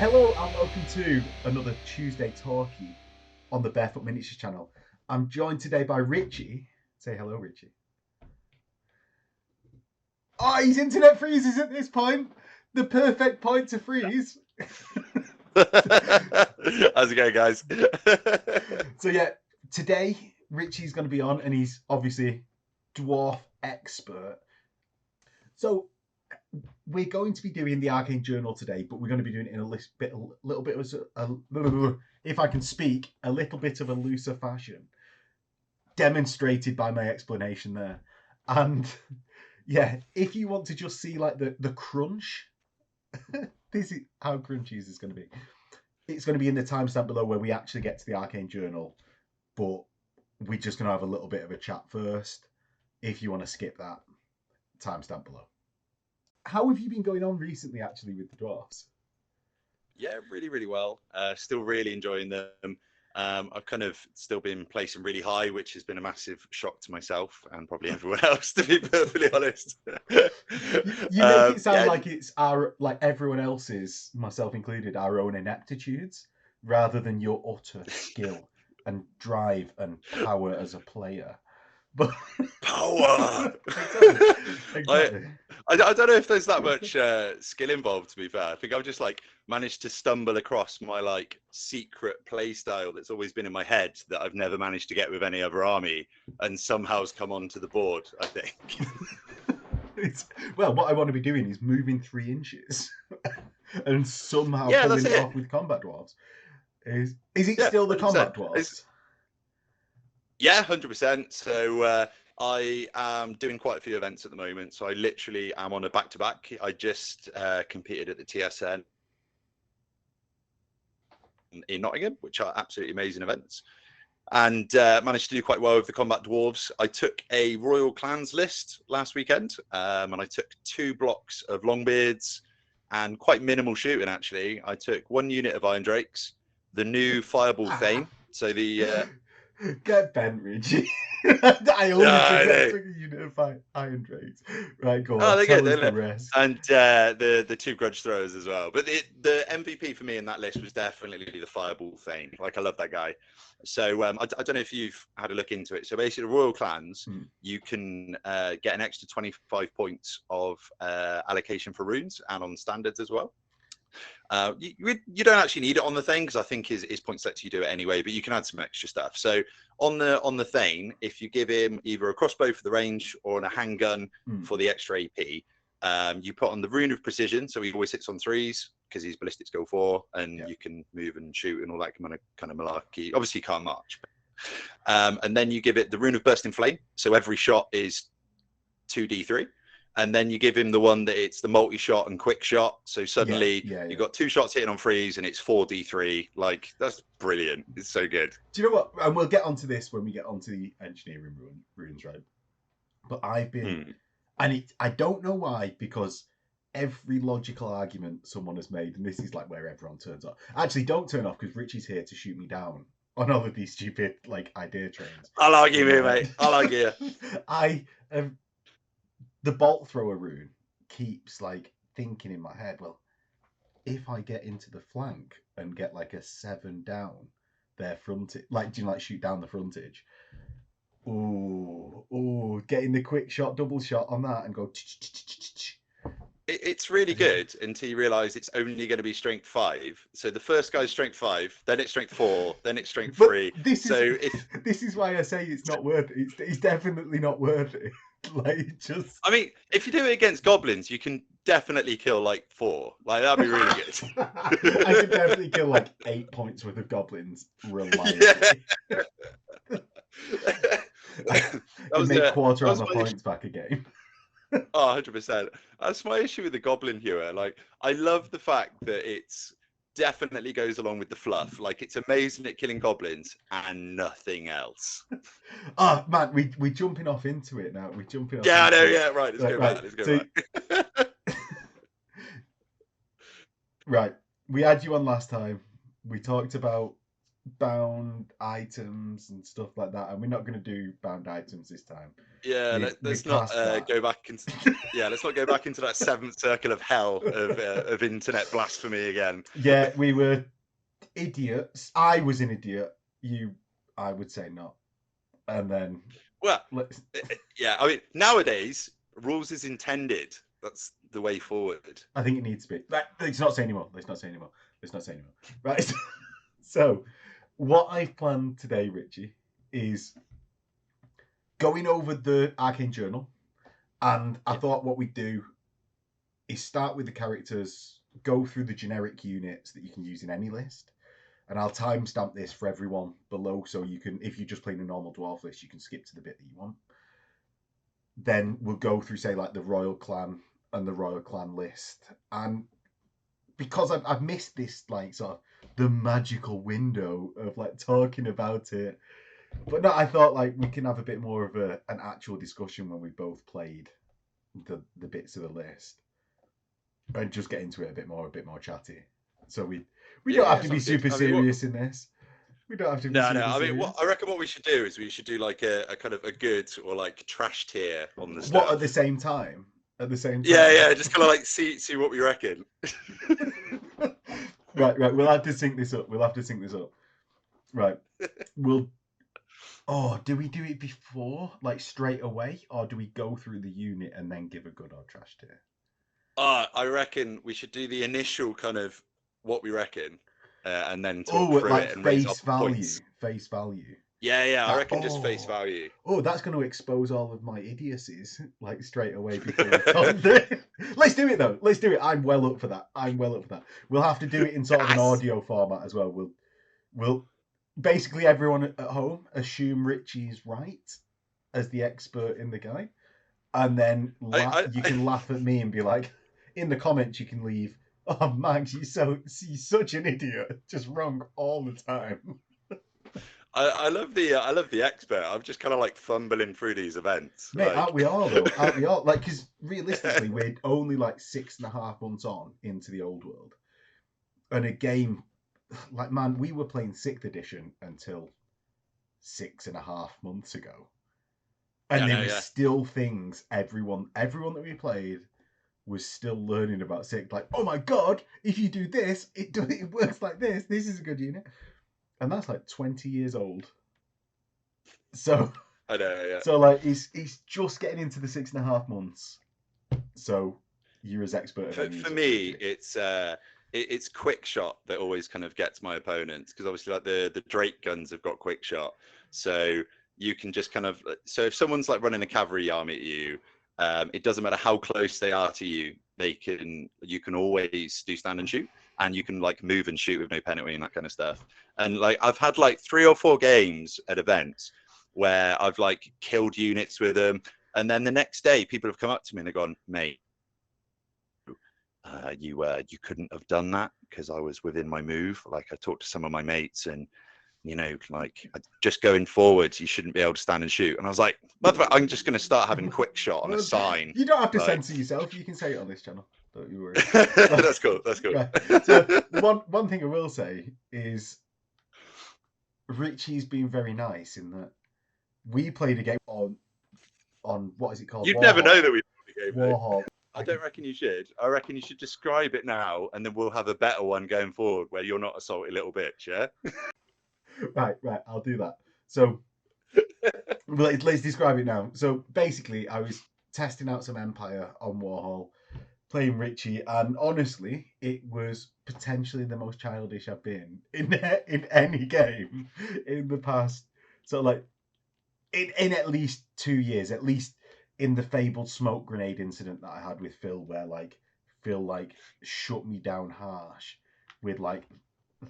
Hello and welcome to another Tuesday Talkie on the Bearfoot Miniatures channel. I'm joined today by Richie. Say hello, Richie. Oh, his internet freezes at this point. The perfect point to freeze. How's it going, guys? So yeah, today Richie's going to be on, and he's obviously dwarf expert. So we're going to be doing the Arcane Journal today, but we're going to be doing it in a little bit of if I can speak, a little bit of a looser fashion, demonstrated by my explanation there. And yeah, if you want to just see like the crunch, this is how crunchy this is going to be. It's going to be in the timestamp below where we actually get to the Arcane Journal, but we're just going to have a little bit of a chat first. If you want to skip that, timestamp below. How have you been going on recently, actually, with the Dwarfs? Yeah, really, really well. Still really enjoying them. I've kind of still been placing really high, which has been a massive shock to myself and probably everyone else, to be perfectly honest. You make it sound like it's like everyone else's, myself included, our own ineptitudes, rather than your utter skill and drive and power as a player. But power. Exactly. I don't know if there's that much skill involved, to be fair. I think I've just like managed to stumble across my like secret play style that's always been in my head that I've never managed to get with any other army, and somehow has come onto the board, I think. Well, what I want to be doing is moving 3 inches and somehow pulling it off with combat dwarves. Is it still the 100%. Combat dwarves? Yeah, 100%. So I am doing quite a few events at the moment. So I literally am on a back-to-back. I just competed at the TSN in Nottingham, which are absolutely amazing events, and managed to do quite well with the combat dwarves. I took a Royal Clans list last weekend, and I took 2 blocks of Longbeards and quite minimal shooting, actually. I took 1 unit of Iron Drakes, the new Fireball Thane. So the... Get bent, Richie. I only took a unit of Iron Drakes. Right, go on. Tell us the rest. And the 2 grudge throwers as well. But the MVP for me in that list was definitely the Fireball Thane. Like, I love that guy. So I don't know if you've had a look into it. So basically, the Royal Clans, you can get an extra 25 points of allocation for runes and on standards as well. You don't actually need it on the Thane, because I think his points lets you do it anyway, but you can add some extra stuff. So on the Thane, if you give him either a crossbow for the range or a handgun for the extra AP, you put on the Rune of Precision, so he always hits on 3s because his ballistics go 4, and you can move and shoot and all that kind of malarkey. Obviously, you can't march. And then you give it the Rune of Bursting Flame, so every shot is 2d3. And then you give him the one that it's the multi-shot and quick shot. So suddenly you've got 2 shots hitting on 3s and it's 4d3. Like, that's brilliant. It's so good. Do you know what? And we'll get onto this when we get onto the engineering runes, right? But I've been... And I don't know why, because every logical argument someone has made, and this is like where everyone turns off. Actually, don't turn off, because Richie's here to shoot me down on all of these stupid like idea trains. I'll argue you, mate. I'll argue you. The bolt thrower rune keeps like thinking in my head, well, if I get into the flank and get like a 7 down their frontage, like, do you like shoot down the frontage? Ooh, getting the quick shot, double shot on that and go. It's really good until you realise it's only going to be strength 5. So the first guy's strength 5, then it's strength 4, then it's strength 3. This is why I say it's not worth it. It's definitely not worth it. Like, just... I mean, if you do it against goblins, you can definitely kill like 4. Like, that'd be really good. I could definitely kill like 8 points worth of goblins reliably. Make quarter of my points back a game. Oh, 100%. That's my issue with the goblin hewer. Like, I love the fact that it's definitely goes along with the fluff. Like, it's amazing at killing goblins and nothing else. Oh man, we're jumping off into it now. We're jumping off. Yeah, I know. Yeah, right. Let's go back. Let's go back. Right. We had you on last time. We talked about bound items and stuff like that, and we're not going to do bound items this time. Yeah, We've let's not passed that. go back into. Yeah, let's not go back into that seventh circle of hell of internet blasphemy again. Yeah, we were idiots. I was an idiot. You, I would say not. And then, Well, let's... yeah, I mean, nowadays rules is intended. That's the way forward. I think it needs to be. Let's not say anymore. Let's not say anymore. Let's not say anymore. Right. So, what I've planned today, Richie, is going over the Arcane Journal. And I thought what we'd do is start with the characters, go through the generic units that you can use in any list. And I'll timestamp this for everyone below, so you can, if you're just playing a normal dwarf list, you can skip to the bit that you want. Then we'll go through, say, like the Royal Clan and the Royal Clan list. And because I've missed this, like, sort of the magical window of like talking about it. But no, I thought like we can have a bit more of an actual discussion when we both played the bits of the list and just get into it a bit more chatty. So we don't have to be super serious in this. We don't have to be super serious. I mean, I reckon what we should do is we should do like a kind of a good or like trash tier on the stuff. What, at the same time? At the same time? Yeah, just kind of like see what we reckon. Right. We'll have to sync this up. Right. Do we do it before, like straight away, or do we go through the unit and then give a good or trash tier? I reckon we should do the initial kind of what we reckon, and then talk through it and raise up points. Face value. Yeah, I reckon just face value. Oh, that's going to expose all of my idiocies, like straight away before we talk through it. Let's do it though. Let's do it. I'm well up for that. We'll have to do it in sort of an audio format as well. We'll basically everyone at home assume Richie's right as the expert in the guide, and then you can laugh at me and be like, in the comments you can leave, "Oh, Max, he's such an idiot, just wrong all the time." I love the expert. I'm just kind of like fumbling through these events. Mate, aren't we all though? Aren't we all? Like, because realistically, we're only like 6.5 months on into the old world, and a game, like, man, we were playing 6th edition until 6.5 months ago, and there were still things everyone that we played was still learning about 6th. Like, oh my god, if you do this, it works like this. This is a good unit. And that's like 20 years old. So I know, yeah. So like he's just getting into the 6.5 months. So you're as expert as for me, it's quick shot that always kind of gets my opponents, because obviously like the Drake guns have got quick shot. So you can just kind of, so if someone's like running a cavalry army at you, it doesn't matter how close they are to you, you can always do stand and shoot. And you can like move and shoot with no penalty and that kind of stuff. And like I've had like 3 or 4 games at events where I've like killed units with them, and then the next day people have come up to me and they've gone, "Mate, you couldn't have done that because I was within my move. Like I talked to some of my mates, and you know, like just going forward, you shouldn't be able to stand and shoot." And I was like, "I'm just going to start having quick shot on a sign." You don't have to censor yourself. You can say it on this channel. Don't you worry. That's cool. Right. So one thing I will say is Richie's been very nice in that we played a game on what is it called? You'd never know that we played a game. Warhol. I don't reckon you should. I reckon you should describe it now, and then we'll have a better one going forward where you're not a salty little bitch, yeah? Right. I'll do that. So let's describe it now. So basically, I was testing out some Empire on Warhol, playing Richie, and honestly, it was potentially the most childish I've been in any game in the past. So like in at least 2 years, at least in the fabled smoke grenade incident that I had with Phil, where like Phil like shut me down harsh with like,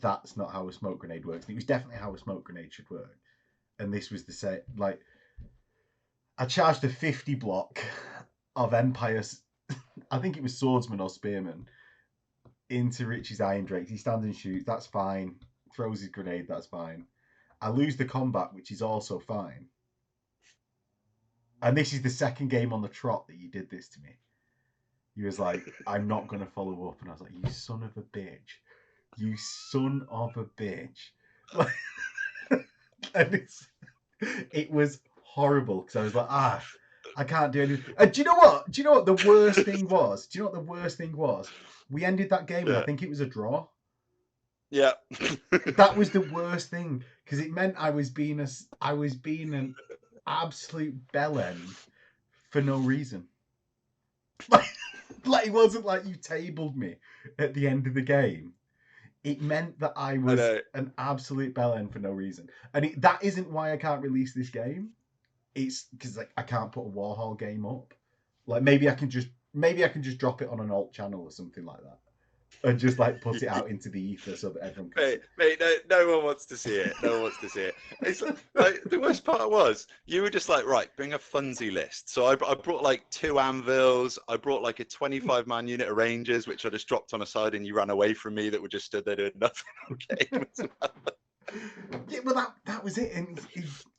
that's not how a smoke grenade works. And it was definitely how a smoke grenade should work. And this was the same. Like I charged a 50 block of Empire's, I think it was swordsman or spearman, into Richie's Iron Drake. He stands and shoots, that's fine. Throws his grenade, that's fine. I lose the combat, which is also fine. And this is the second game on the trot that you did this to me. He was like, "I'm not going to follow up." And I was like, "You son of a bitch. You son of a bitch." Like, and it was horrible because I was like, I can't do anything. And do you know what? Do you know what the worst thing was? Do you know what the worst thing was? We ended that game and I think it was a draw. Yeah. That was the worst thing because it meant I was being an absolute bellend for no reason. Like it wasn't like you tabled me at the end of the game. It meant that I was an absolute bellend for no reason, and that isn't why I can't release this game. It's because like I can't put a Warhol game up. Like maybe I can just drop it on an alt channel or something like that, and just like put it out into the ether so that everyone can see it. Mate, no one wants to see it. No one wants to see it. It's like the worst part was you were just like, right, bring a funsy list. So I brought like 2 anvils. I brought like a 25-man unit of rangers, which I just dropped on a side, and you ran away from me. That were just stood there doing nothing all game. Yeah, well that was it. And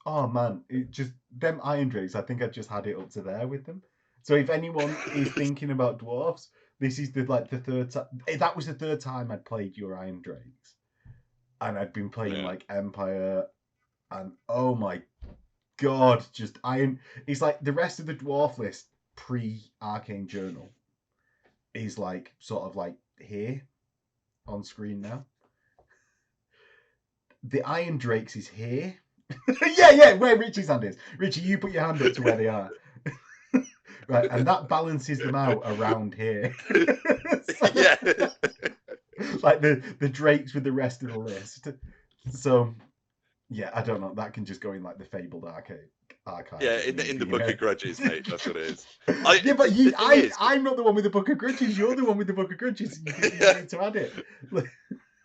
oh man, it just them Iron Drakes. I think I just had it up to there with them. So if anyone is thinking about dwarfs, this is the third time. That was the third time I'd played your Iron Drakes, and I'd been playing like Empire, and oh my god, just Iron. It's like the rest of the dwarf list pre Arcane Journal is like sort of like here on screen now. The Iron Drakes is here. yeah, where Richie's hand is. Richie, you put your hand up to where they are. Right, and that balances them out around here. Yeah. Like the Drakes with the rest of the list. So, yeah, I don't know. That can just go in like the fabled archive. Yeah, in the Book of Grudges, mate. That's what it is. Yeah, but I'm not the one with the Book of Grudges. You're the one with the Book of Grudges. You need to add it.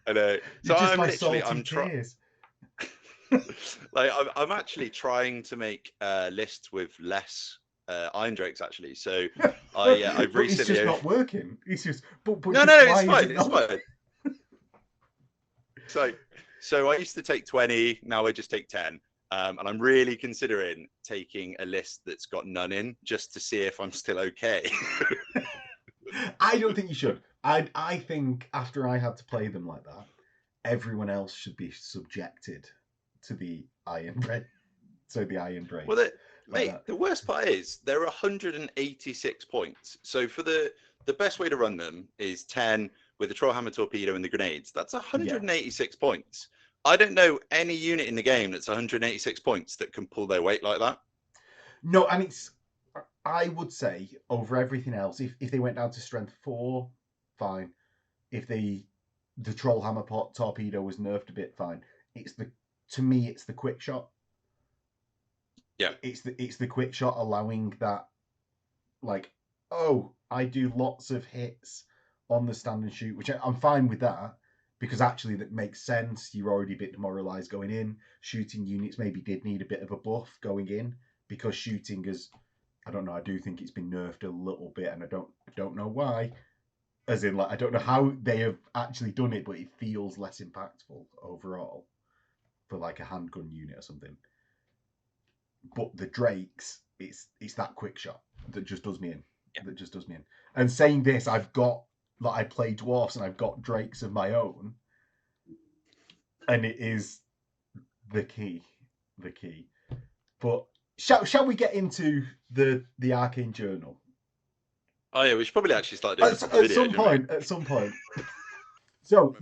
I know. So I'm trying. Like I'm actually trying to make lists with less Iron Drakes actually. So I've recently. It's just not working. It's just. But no, it's fine. It's fine. So I used to take 20. Now I just take 10. And I'm really considering taking a list that's got none in just to see if I'm still okay. I don't think you should. I think after I had to play them like that, everyone else should be subjected to the Iron Drake. So the Iron Drake. Well, mate, the worst part is there are 186 points. So for the best way to run them is 10 with the Trollhammer torpedo and the grenades. That's 186 points. I don't know any unit in the game that's 186 points that can pull their weight like that. No, and I would say over everything else, if they went down to strength 4, fine. If the Trollhammer torpedo was nerfed a bit, fine. To me, it's the quick shot. Yeah. It's the quick shot allowing that, like, oh, I do lots of hits on the stand and shoot, which I'm fine with that. Because actually that makes sense. You're already a bit demoralized going in. Shooting units maybe did need a bit of a buff going in because shooting is, I don't know, I do think it's been nerfed a little bit, and I don't know why. As in, like, I don't know how they have actually done it, but it feels less impactful overall for like a handgun unit or something. But the Drakes, it's that quick shot that just does me in. Yeah. That just does me in. And saying this, I play dwarfs and I've got Drakes of my own, and it is the key. But shall we get into the Arcane Journal? Oh yeah, we should probably actually start doing at some point. So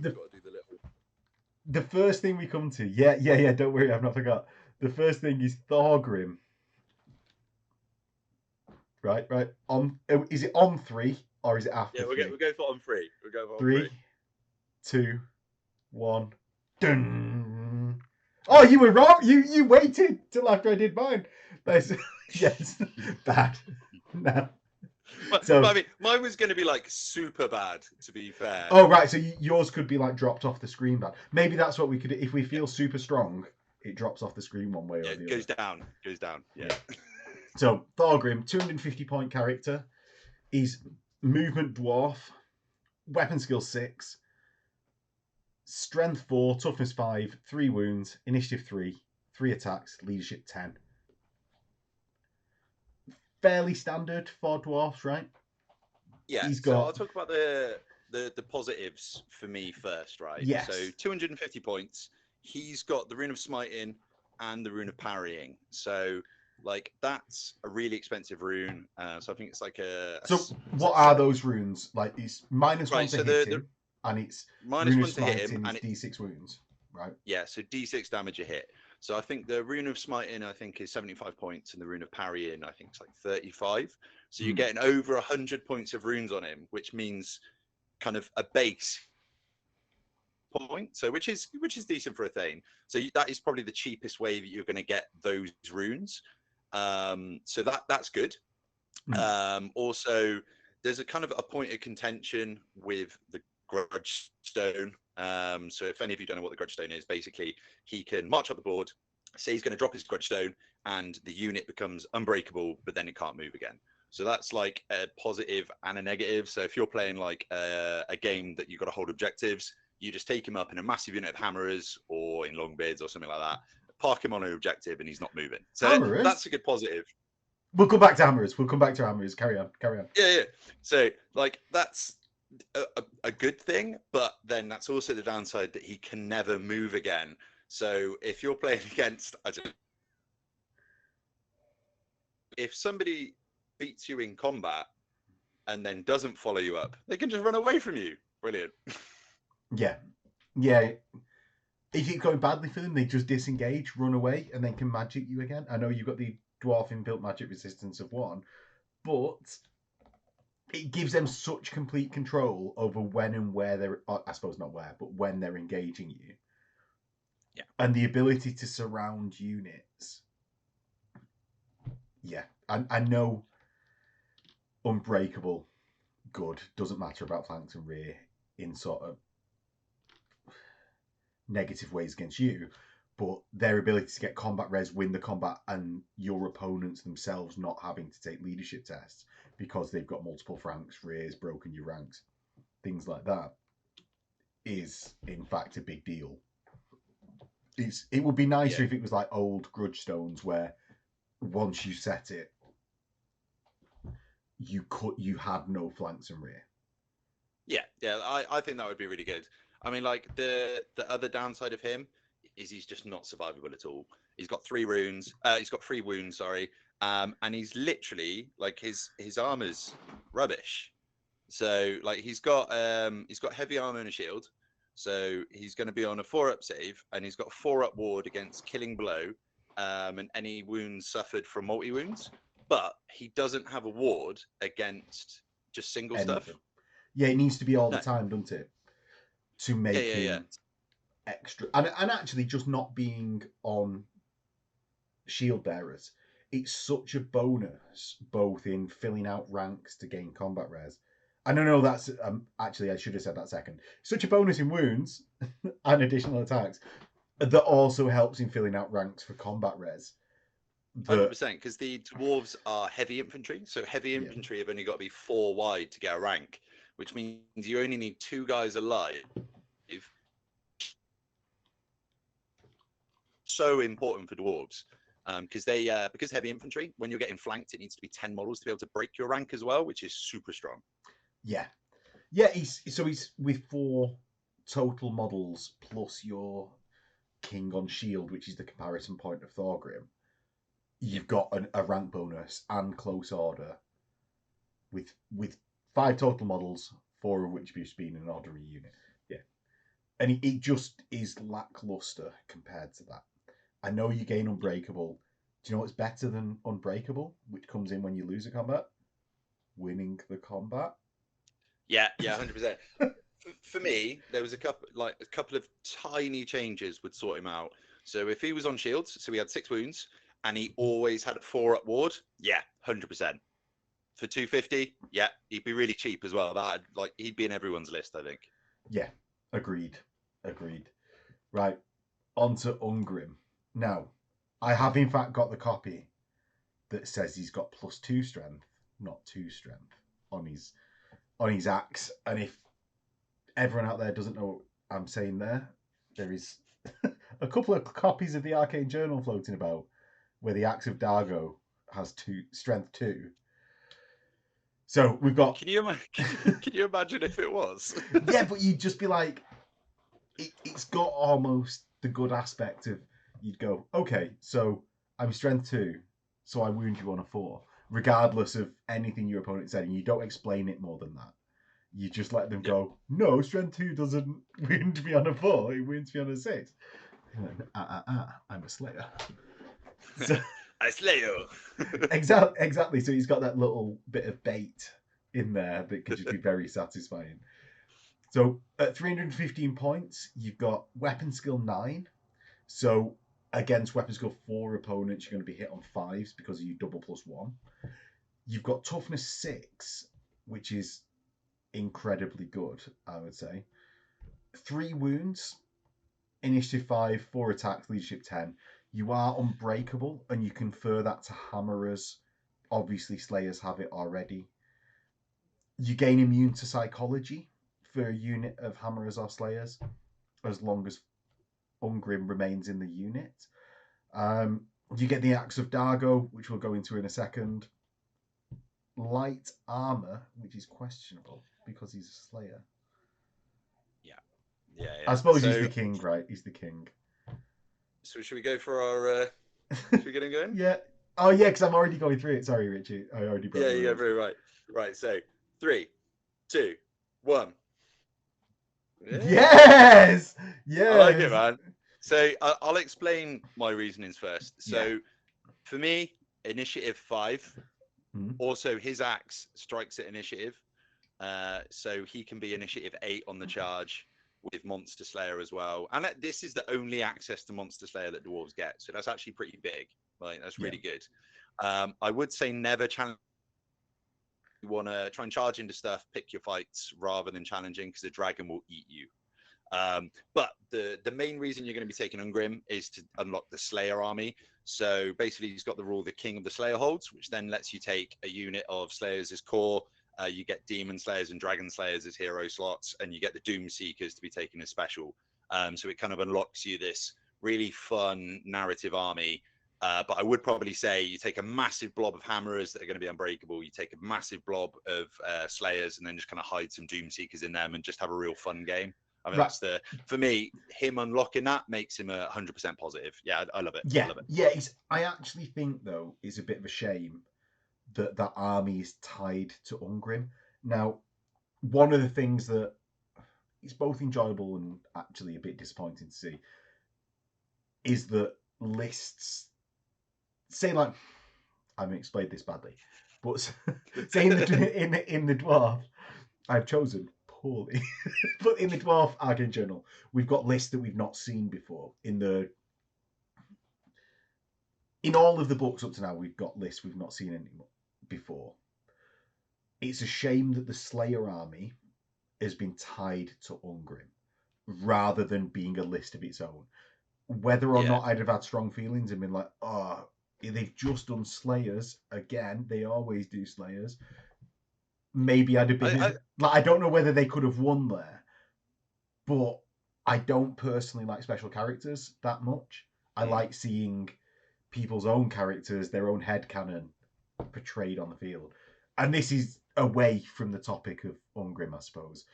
the first thing we come to, yeah. Don't worry, I've not forgot. The first thing is Thorgrim. Right. Is it on 3? Or is it after? Yeah, we'll go for on 3. We'll go for on 3, 2, 1. Dun. Oh, you were wrong. You waited till after I did mine. Yes, bad. No. So I mean, mine was going to be like super bad, to be fair. Oh right, so yours could be like dropped off the screen bad. Maybe that's what we could. If we feel super strong, it drops off the screen one way or the other. It goes down. Yeah. So Thorgrim, 250 point character. He's movement dwarf, weapon skill 6, strength 4, toughness 5, 3 wounds, initiative 3, 3 attacks, leadership 10. Fairly standard for dwarfs, right? Yeah. So I'll talk about the positives for me first, right? Yes. So 250 points. he's got the Rune of Smiting and the Rune of Parrying. So like that's a really expensive rune. So I think it's like So what are those runes? Like it's -1 to hit him, and it's Rune of Smiting is D6 wounds, right? Yeah, so D6 damage a hit. So I think the Rune of Smiting I think is 75 points, and the Rune of Parrying I think it's like 35. So you're getting over 100 points of runes on him, which means kind of a base point. So which is decent for a Thane. So that is probably the cheapest way that you're going to get those runes. So that's good. Also, there's a kind of a point of contention with the Grudge Stone. So if any of you don't know what the Grudge Stone is, basically he can march up the board, say he's going to drop his Grudge Stone, and the unit becomes unbreakable, but then it can't move again. So that's like a positive and a negative. So if you're playing like a game that you've got to hold objectives, you just take him up in a massive unit of hammerers or in longbeards or something like that, park him on an objective, and he's not moving. So hammerers? That's a good positive. We'll come back to hammerers. Carry on. Yeah. So like that's a good thing, but then that's also the downside that he can never move again. So if you're playing against, if somebody beats you in combat and then doesn't follow you up, they can just run away from you. Brilliant. Yeah. If it's going badly for them, they just disengage, run away, and then can magic you again. I know you've got the Dwarfen built magic resistance of 1, but it gives them such complete control over when and where they're, I suppose not where, but when they're engaging you. Yeah. And the ability to surround units. Yeah. I know unbreakable, good, doesn't matter about flanks and rear in sort of negative ways against you, but their ability to get combat res, win the combat, and your opponents themselves not having to take leadership tests because they've got multiple flanks, rears, broken your ranks, things like that, is in fact a big deal. It would be nicer if it was like old Grudge Stones where once you set it, you had no flanks and rear. Yeah, I think that would be really good. I mean, like the other downside of him is he's just not survivable at all. He's got 3 runes. He's got 3 wounds. Sorry, and he's literally like his armor's rubbish. So like he's got heavy armor and a shield. So he's going to be on a 4-up save, and he's got a 4-up ward against killing blow, and any wounds suffered from multi wounds. But he doesn't have a ward against just single stuff. Yeah, it needs to be all the time, doesn't it? To make him extra. And actually, just not being on Shieldbearers, it's such a bonus, both in filling out ranks to gain combat res. I don't know, that's actually, I should have said that second. Such a bonus in wounds and additional attacks that also helps in filling out ranks for combat res. 100%, because the dwarves are heavy infantry, so heavy infantry have only got to be 4 wide to get a rank, which means you only need 2 guys alive. So important for dwarves, because heavy infantry, when you're getting flanked, it needs to be 10 models to be able to break your rank as well, which is super strong. Yeah, he's with 4 total models plus your king on shield, which is the comparison point of Thorgrim. You've got a rank bonus and close order with 5 total models, 4 of which have been an ordinary unit. Yeah, and it just is lackluster compared to that. I know you gain unbreakable. Do you know what's better than unbreakable, which comes in when you lose a combat? Winning the combat. Yeah, 100%. For me, there was a couple of tiny changes would sort him out. So if he was on shields, so he had 6 wounds, and he always had a 4-up ward, 100%. For 250, he'd be really cheap as well. That he'd be in everyone's list, I think. Yeah, agreed. Right, on to Ungrim. Now, I have in fact got the copy that says he's got +2 strength, not 2 strength, on his axe. And if everyone out there doesn't know what I'm saying there is a couple of copies of the Arcane Journal floating about where the Axe of Dargo has strength 2. So we've got. Can you imagine if it was? Yeah, but you'd just be like, it's got almost the good aspect of you'd go, okay, so I'm strength 2, so I wound you on a 4, regardless of anything your opponent said, and you don't explain it more than that. You just let them go, no, strength 2 doesn't wound me on a 4, it wounds me on a 6. I'm a slayer. So, I slay you. exactly. So he's got that little bit of bait in there that could just be very satisfying. So at 315 points, you've got weapon skill 9. So against weapon skill 4 opponents, you're going to be hit on 5s because of your double +1. You've got toughness 6, which is incredibly good, I would say. 3 wounds, initiative 5, 4 attacks, leadership 10. You are unbreakable, and you confer that to hammerers. Obviously, slayers have it already. You gain immune to psychology for a unit of hammerers or slayers, as long as Ungrim remains in the unit. You get the Axe of Dargo, which we'll go into in a second. Light armor, which is questionable because he's a slayer. Yeah. I suppose he's the king, right? He's the king. So should we go for our... should we get him going? Yeah. Oh, yeah, because I'm already going through it. Sorry, Richie. I already broke Yeah, the very right. Right, so 3, 2, 1. Yes! Yes! I like it, man. So I'll explain my reasonings first. So for me, initiative 5. Also, his axe strikes at initiative. So he can be initiative 8 on the charge with Monster Slayer as well. And this is the only access to Monster Slayer that dwarves get. So that's actually pretty big. Like, that's really good. I would say never challenge. You want to try and charge into stuff, pick your fights rather than challenging, because the dragon will eat you. But the main reason you're going to be taking Ungrim is to unlock the Slayer army. So basically, he's got the rule the King of the Slayer holds, which then lets you take a unit of Slayers as core. You get Demon Slayers and Dragon Slayers as hero slots, and you get the Doom Seekers to be taken as special. So it kind of unlocks you this really fun narrative army. But I would probably say you take a massive blob of hammerers that are going to be unbreakable. You take a massive blob of Slayers, and then just kind of hide some Doom Seekers in them and just have a real fun game. I mean, that's for me, him unlocking that makes him 100% positive. Yeah, I love it. Yeah, I love it. Yeah. I actually think, though, it's a bit of a shame that that army is tied to Ungrim. Now, one of the things that is both enjoyable and actually a bit disappointing to see is that lists, say, like, I haven't explained this badly, but say in the Dwarf, I've chosen poorly, but in the Dwarf Arcane Journal, we've got lists that we've not seen before. In all of the books up to now, we've got lists we've not seen before. It's a shame that the Slayer army has been tied to Ungrim rather than being a list of its own. Whether or not I'd have had strong feelings and been like, oh, they've just done Slayers again. They always do Slayers. Maybe I'd have been... I don't know whether they could have won there, but I don't personally like special characters that much. I like seeing people's own characters, their own headcanon portrayed on the field. And this is away from the topic of Ungrim, I suppose.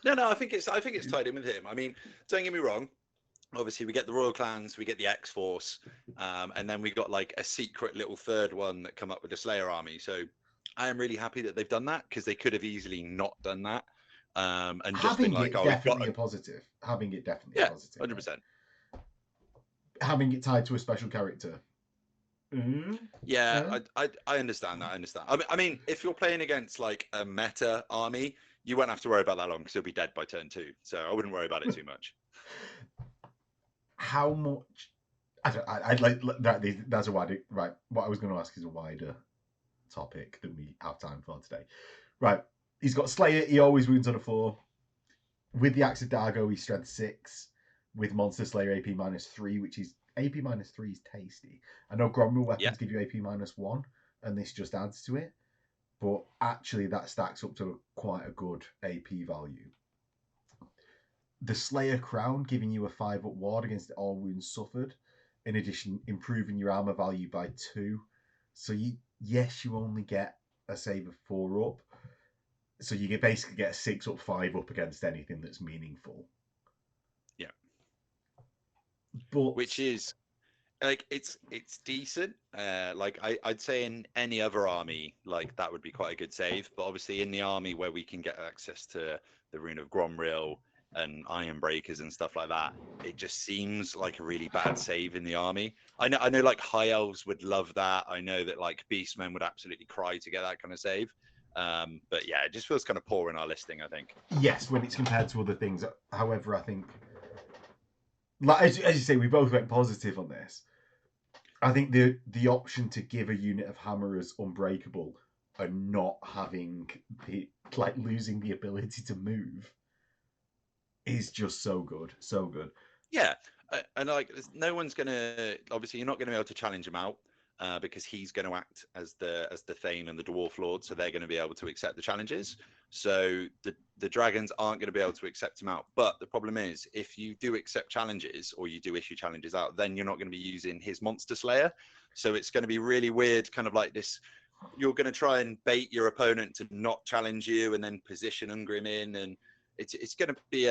No, I think it's tied in with him. I mean, don't get me wrong. Obviously, we get the Royal Clans, we get the X-Force, and then we got like a secret little third one that come up with the Slayer army. So I am really happy that they've done that, because they could have easily not done that. And just been like, oh, definitely a positive. Having it definitely a positive. 100%. Having it tied to a special character. Yeah, I understand that. I mean, if you're playing against like a meta army, you won't have to worry about that long, because he'll be dead by turn 2. So I wouldn't worry about it too much. How much? I'd like that. That's a wider, right. What I was going to ask is a wider topic than we have time for today. Right. He's got Slayer. He always wounds on a 4. With the Axe of Dargo, he's strength 6. With Monster Slayer, AP -3, which is AP -3 is tasty. I know Gromril weapons give you AP -1, and this just adds to it. But actually, that stacks up to quite a good AP value. The Slayer Crown giving you a 5-up ward against all wounds suffered. In addition, improving your armor value by 2. So you only get a save of 4-up. So you basically get a 6-up, 5-up against anything that's meaningful. Yeah. but which is like it's decent. Like I'd say in any other army, like that would be quite a good save. But obviously in the army where we can get access to the Rune of Gromril and Iron Breakers and stuff like that, it just seems like a really bad save in the army. I know like high elves would love that. I know that like beastmen would absolutely cry to get that kind of save. But yeah, it just feels kind of poor in our listing, I think. yes, when it's compared to other things. However, I think, like as you say, we both went positive on this. I think the option to give a unit of hammerers unbreakable and not having the like losing the ability to move is just so good, so good. Yeah, and like no one's gonna obviously you're not gonna be able to challenge him out because he's going to act as the Thane and the Dwarf Lord, so they're going to be able to accept the challenges. So the dragons aren't going to be able to accept him out. But the problem is, if you do accept challenges or you do issue challenges out, then you're not going to be using his Monster Slayer. So it's going to be really weird, kind of like this. You're going to try and bait your opponent to not challenge you, and then position Ungrim in, and it's going to be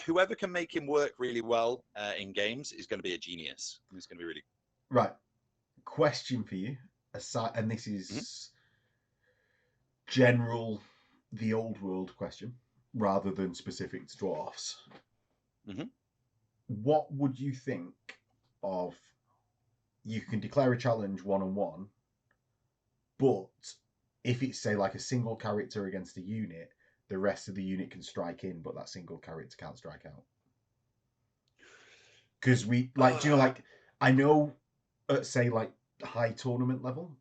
whoever can make him work really well in games is going to be a genius. It's going to be really right. Question for you, aside, and this is general, the old world question, rather than specific to dwarfs. Mm-hmm. What would you think of? You can declare a challenge 1-on-1, but if it's say like a single character against a unit, the rest of the unit can strike in, but that single character can't strike out. Because we like, do you know, like I know at say like high tournament level,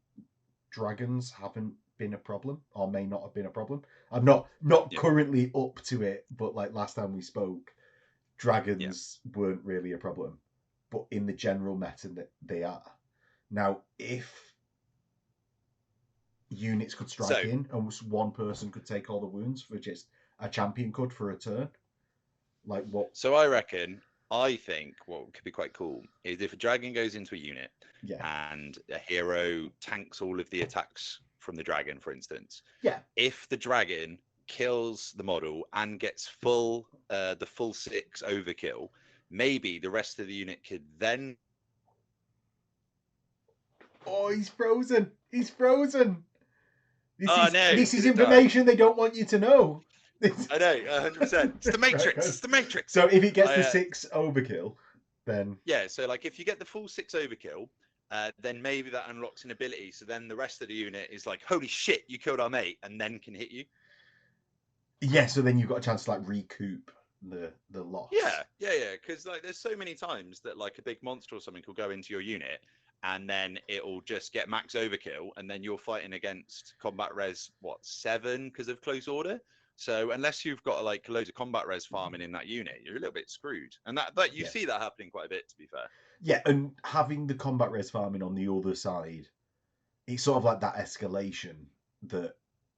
dragons haven't been a problem or may not have been a problem. I'm not currently up to it, but like last time we spoke, dragons weren't really a problem. But in the general meta that they are. Now, if units could strike in and one person could take all the wounds for just a champion could for a turn, like what? So I think what could be quite cool is if a dragon goes into a unit and a hero tanks all of the attacks from the dragon, for instance. Yeah. If the dragon kills the model and gets the full 6 overkill, maybe the rest of the unit could then. Oh, he's frozen! He's frozen! This is Did information they don't want you to know. I know, 100%. It's the Matrix. Right. It's the Matrix. So if it gets the 6 overkill, then so like if you get the full 6 overkill, then maybe that unlocks an ability. So then the rest of the unit is like, holy shit, you killed our mate, and then can hit you. Yeah, so then you've got a chance to like recoup the loss. Yeah. Because like there's so many times that like a big monster or something will go into your unit, and then it'll just get max overkill, and then you're fighting against combat res 7 because of close order. So unless you've got like loads of combat res farming in that unit, you're a little bit screwed. And that you see that happening quite a bit, to be fair. Yeah, and having the combat res farming on the other side, it's sort of like that escalation that,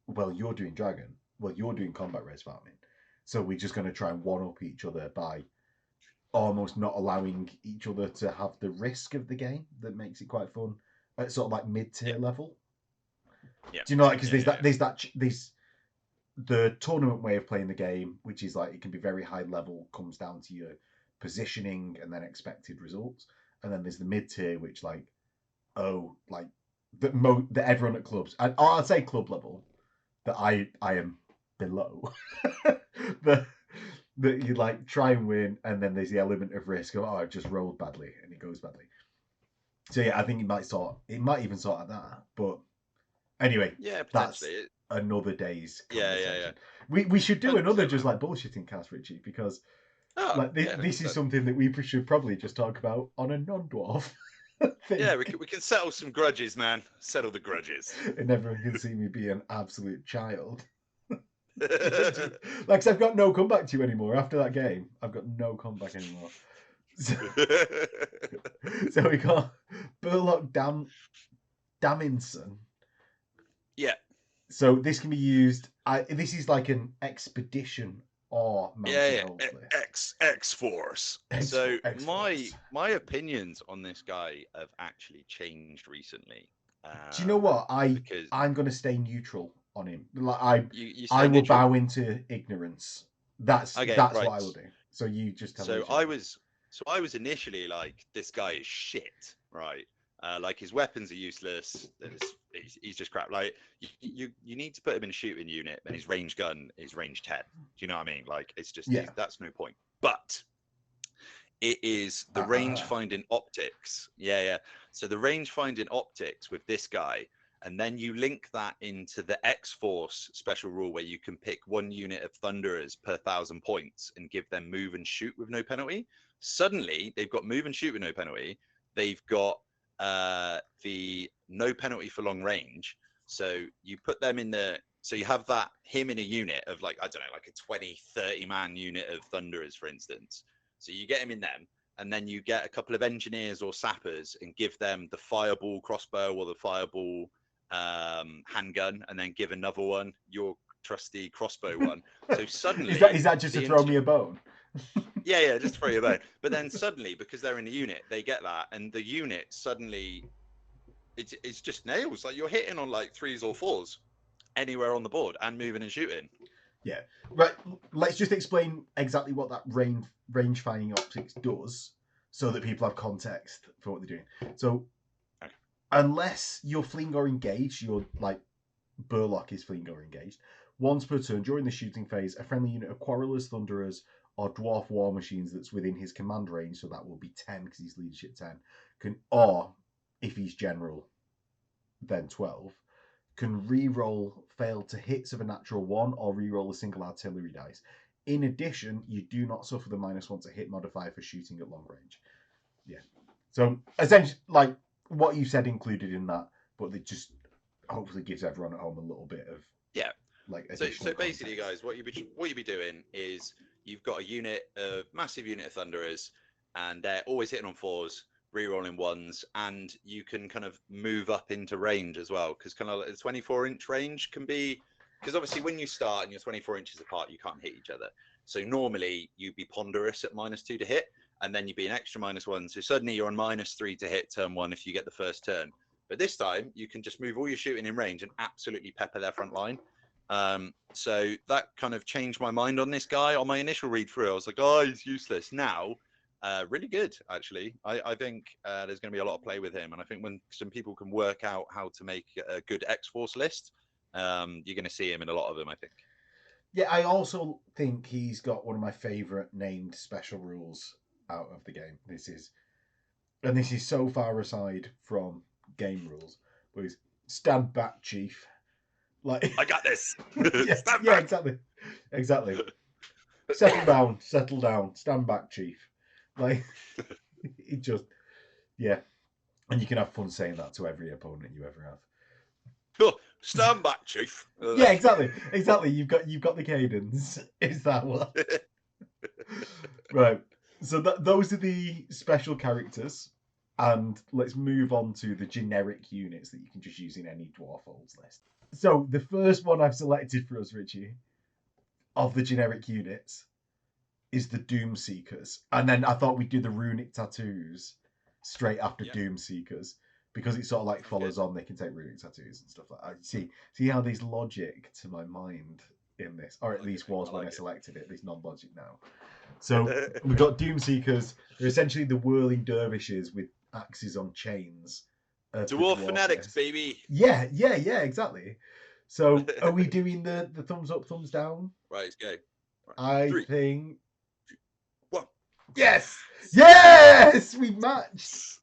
well, you're doing dragon, well, you're doing combat res farming. So we're just going to try and one-up each other by almost not allowing each other to have the risk of the game that makes it quite fun at sort of like mid-tier level. Yeah. Do you know, like, because there's the tournament way of playing the game, which is like it can be very high level, comes down to your positioning and then expected results, and then there's the mid tier, which like that everyone at clubs, and I'd say club level, that I am below, that you like try and win, and then there's the element of risk of I've just rolled badly and it goes badly. So yeah, I think it might even sort of that, but anyway, that's another day's conversation. We should do another just like bullshitting cast, Richie, because this is something that we should probably just talk about on a non-dwarf thing. Yeah, we can settle some grudges, man. Settle the grudges. And everyone can see me be an absolute child. Like, 'cause I've got no comeback to you anymore after that game. I've got no comeback anymore. So we got Burlock Daminson. Yeah. So this can be used. This is like an expedition or X Force. So my opinions on this guy have actually changed recently. Do you know what? I'm going to stay neutral on him. Like I will bow into ignorance. That's what I will do. So you just tell me. So So I was initially like, this guy is shit, right? Like his weapons are useless. He's just crap. Like you need to put him in a shooting unit, and his range gun is range 10. Do you know what I mean? Like it's just that's no point. But it is the range finding optics. Yeah. So the range finding optics with this guy, and then you link that into the X-Force special rule where you can pick one unit of Thunderers per 1,000 points and give them move and shoot with no penalty. Suddenly, they've got move and shoot with no penalty. They've got the no penalty for long range. So you put them in so you have him in a unit of like, I don't know, like a 20, 30 man unit of Thunderers, for instance. So you get him in them, and then you get a couple of engineers or sappers and give them the fireball crossbow or the fireball handgun, and then give another one your trusty crossbow one. So suddenly is that just to throw me a bone? Yeah, just throw you a bone. But then suddenly, because they're in the unit, they get that, and the unit suddenly it's just nails. Like you're hitting on like 3s or 4s anywhere on the board and moving and shooting. Yeah, right. Let's just explain exactly what that range finding optics does, so that people have context for what they're doing. So, unless you're fleeing or engaged, you're like Burlock is fleeing or engaged. Once per turn during the shooting phase, a friendly unit of Quarrelers, Thunderers, or Dwarf War Machines that's within his command range, so that will be 10 because he's leadership 10, or if he's general, then 12, can re-roll failed to hits of a natural 1 or re-roll a single artillery dice. In addition, you do not suffer the -1 to hit modifier for shooting at long range. Yeah. So essentially, like what you said included in that, but it just hopefully gives everyone at home a little bit of like. So basically, guys, what you be doing is you've got a massive unit of Thunderers, and they're always hitting on 4s, re-rolling 1s, and you can kind of move up into range as well, because kind of like the 24-inch range can be, because obviously when you start and you're 24 inches apart, you can't hit each other. So normally you'd be ponderous at -2 to hit, and then you'd be an extra -1. So suddenly you're on -3 to hit turn 1 if you get the first turn. But this time you can just move all your shooting in range and absolutely pepper their front line. So that kind of changed my mind on this guy. On my initial read through, I was like, oh, he's useless. Now, really good, actually. I think there's going to be a lot of play with him. And I think when some people can work out how to make a good X-Force list, you're going to see him in a lot of them, I think. Yeah, I also think he's got one of my favourite named special rules out of the game. This is so far aside from game rules, but it's stand back, chief. Like I got this. Yeah, exactly. Settle down, stand back, chief. Like it just, and you can have fun saying that to every opponent you ever have. Oh, stand back, chief. Yeah, exactly. You've got the cadence. Is that what? Right. So those are the special characters, and let's move on to the generic units that you can just use in any Dwarf Olds list. So the first one I've selected for us, Richie, of the generic units is the Doom Seekers. And then I thought we'd do the Runic Tattoos straight after Doom Seekers, because it sort of like follows on. They can take Runic Tattoos and stuff like that. See how there's logic to my mind in this, or at least was when I selected it. There's non-logic now. So we've got Doom Seekers. They're essentially the whirling dervishes with axes on chains. Dwarf fanatics, baby. Yeah, exactly. So are we doing the thumbs up, thumbs down? Right, let's go. Right. I think 2, 1. Yes! We matched.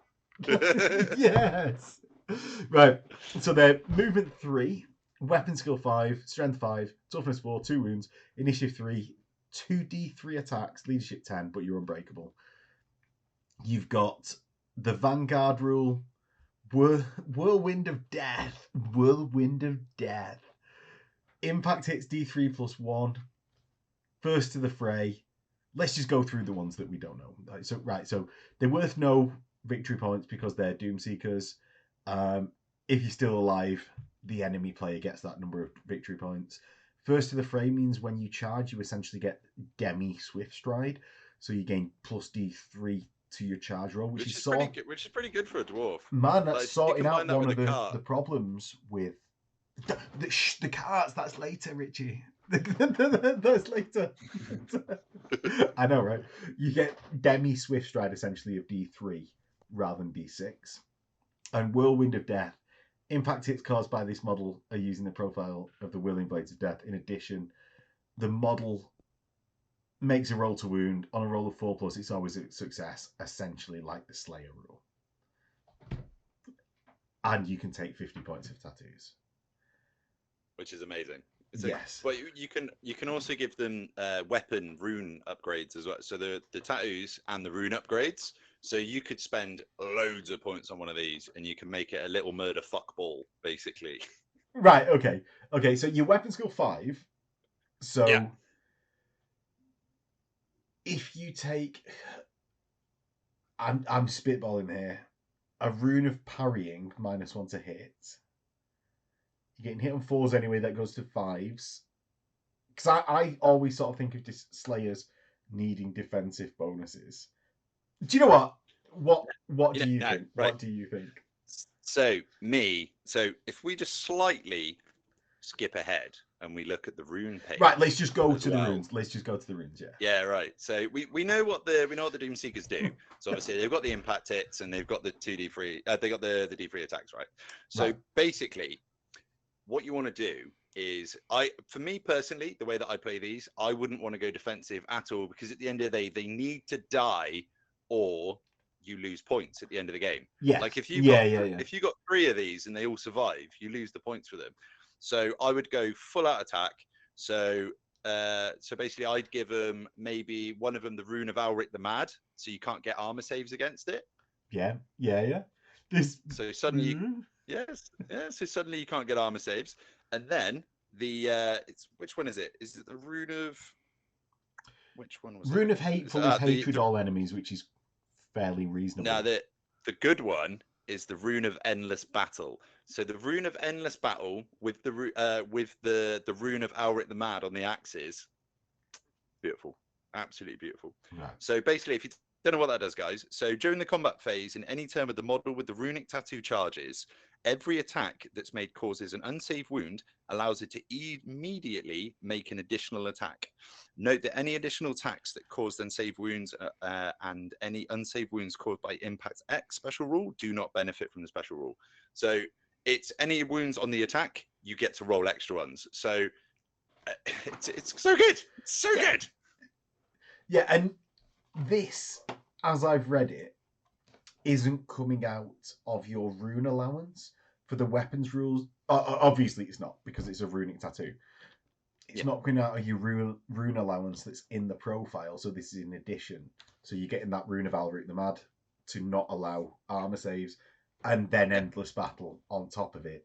Yes. Right. So they're movement 3, weapon skill 5, strength 5, toughness 4, 2 wounds, initiative 3, 2d3 attacks, leadership 10, but you're unbreakable. You've got the Vanguard rule, Whirlwind of Death. Impact hits D3 plus 1. First to the fray. Let's just go through the ones that we don't know. So they're worth no victory points because they're Doom Seekers. If you're still alive, the enemy player gets that number of victory points. First to the fray means when you charge, you essentially get Demi Swift Stride. So you gain plus D3 to your charge roll, which is pretty good for a dwarf. Man, that's sorting out one of the problems with the carts. That's later, Richie. That's later. I know, right? You get Demi Swift Stride essentially of D3 rather than D6. And Whirlwind of Death. Impact hits caused by this model are using the profile of the Whirling Blades of Death. In addition, the model makes a roll to wound. On a roll of 4+, it's always a success, essentially like the Slayer rule. And you can take 50 points of tattoos. Which is amazing. Yes. But you can also give them weapon rune upgrades as well. So the tattoos and the rune upgrades. So you could spend loads of points on one of these, and you can make it a little murder fuck ball, basically. Right. Okay. So your weapon skill 5. So yeah. If you take, I'm spitballing here, a rune of parrying -1 to hit. You're getting hit on 4s anyway. That goes to 5s. Because I always sort of think of Slayers needing defensive bonuses. Do you know what? What do you think? Right. What do you think? So if we just slightly skip ahead and we look at the rune page. Right, let's just go to the runes. Let's just go to the runes, yeah. Yeah, right. So we know what the Doomseekers do. So obviously they've got the impact hits and they've got the 2d3 they got the D3 attacks, right? So basically what you want to do is for me personally, the way that I play these, I wouldn't want to go defensive at all, because at the end of the day they need to die or you lose points at the end of the game. Yeah. Like if you got 3 of these and they all survive, you lose the points for them. So I would go full out attack. So basically I'd give them maybe one of them the Rune of Alric the Mad, so you can't get armor saves against it. Yeah. So suddenly so suddenly you can't get armor saves. And then which one is it? Is it the Rune of which one was Rune of Hateful is hatred all enemies, which is fairly reasonable. Now the good one is the Rune of Endless Battle. So the Rune of Endless Battle with the Rune of Alric the Mad on the axes, beautiful, absolutely beautiful. Right. So basically, if you don't know what that does, guys, so during the combat phase, in any turn with the model with the Runic Tattoo charges, every attack that's made causes an unsaved wound, allows it to immediately make an additional attack. Note that any additional attacks that caused unsaved wounds and any unsaved wounds caused by Impact X special rule do not benefit from the special rule. So it's any wounds on the attack, you get to roll extra ones. So it's so good. It's so good. Yeah, and this, as I've read it, isn't coming out of your rune allowance for the weapons rules. Obviously it's not, because it's a runic tattoo. It's not coming out of your rune allowance that's in the profile, so this is in addition. So you're getting that Rune of Alric the Mad to not allow armor saves, and then Endless Battle on top of it.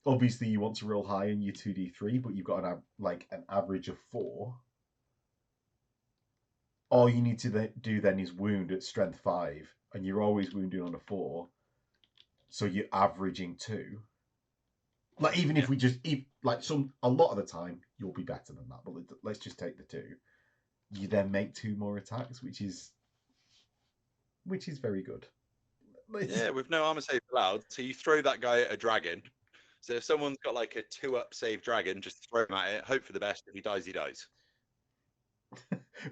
Obviously you want to roll high in your 2d3, but you've got an average of 4. All you need to do then is wound at strength 5, and you're always wounding on a 4, so you're averaging 2. Like, even if we just a lot of the time you'll be better than that, but let's just take the 2. You then make 2 more attacks, which is very good. Yeah, with no armor save allowed. So you throw that guy at a dragon. So if someone's got like a 2-up save dragon, just throw him at it. Hope for the best. If he dies, he dies.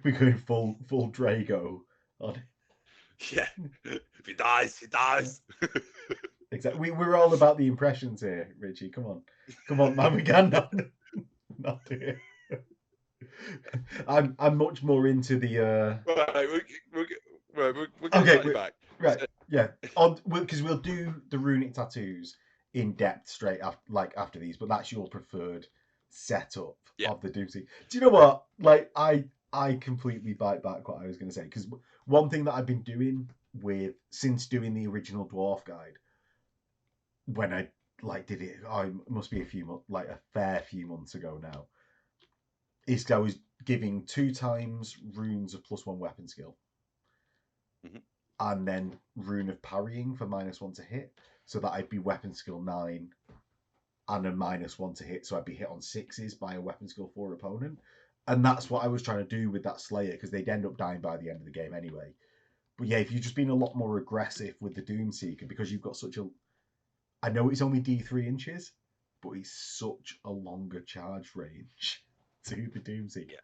We're going full Drago on it. Yeah. If he dies, he dies. Exactly. We're all about the impressions here, Richie. Come on, man. We can not do it. I'm much more into the. We're going back. Right. Yeah. Because we'll do the runic tattoos in depth straight after these, but that's your preferred setup of the Doomsday. Do you know what? Like, I completely bite back what I was going to say, because one thing that I've been doing since doing the original Dwarf guide, when I did it, it must be a fair few months ago now, is I was giving 2 times runes of +1 weapon skill, and then Rune of Parrying for -1 to hit, so that I'd be weapon skill 9 and a -1 to hit, so I'd be hit on 6s by a weapon skill 4 opponent. And that's what I was trying to do with that Slayer, because they'd end up dying by the end of the game anyway. But yeah, if you've just been a lot more aggressive with the Doomseeker, because you've got such a... I know it's only D3 inches, but it's such a longer charge range to the Doomseeker, Yeah.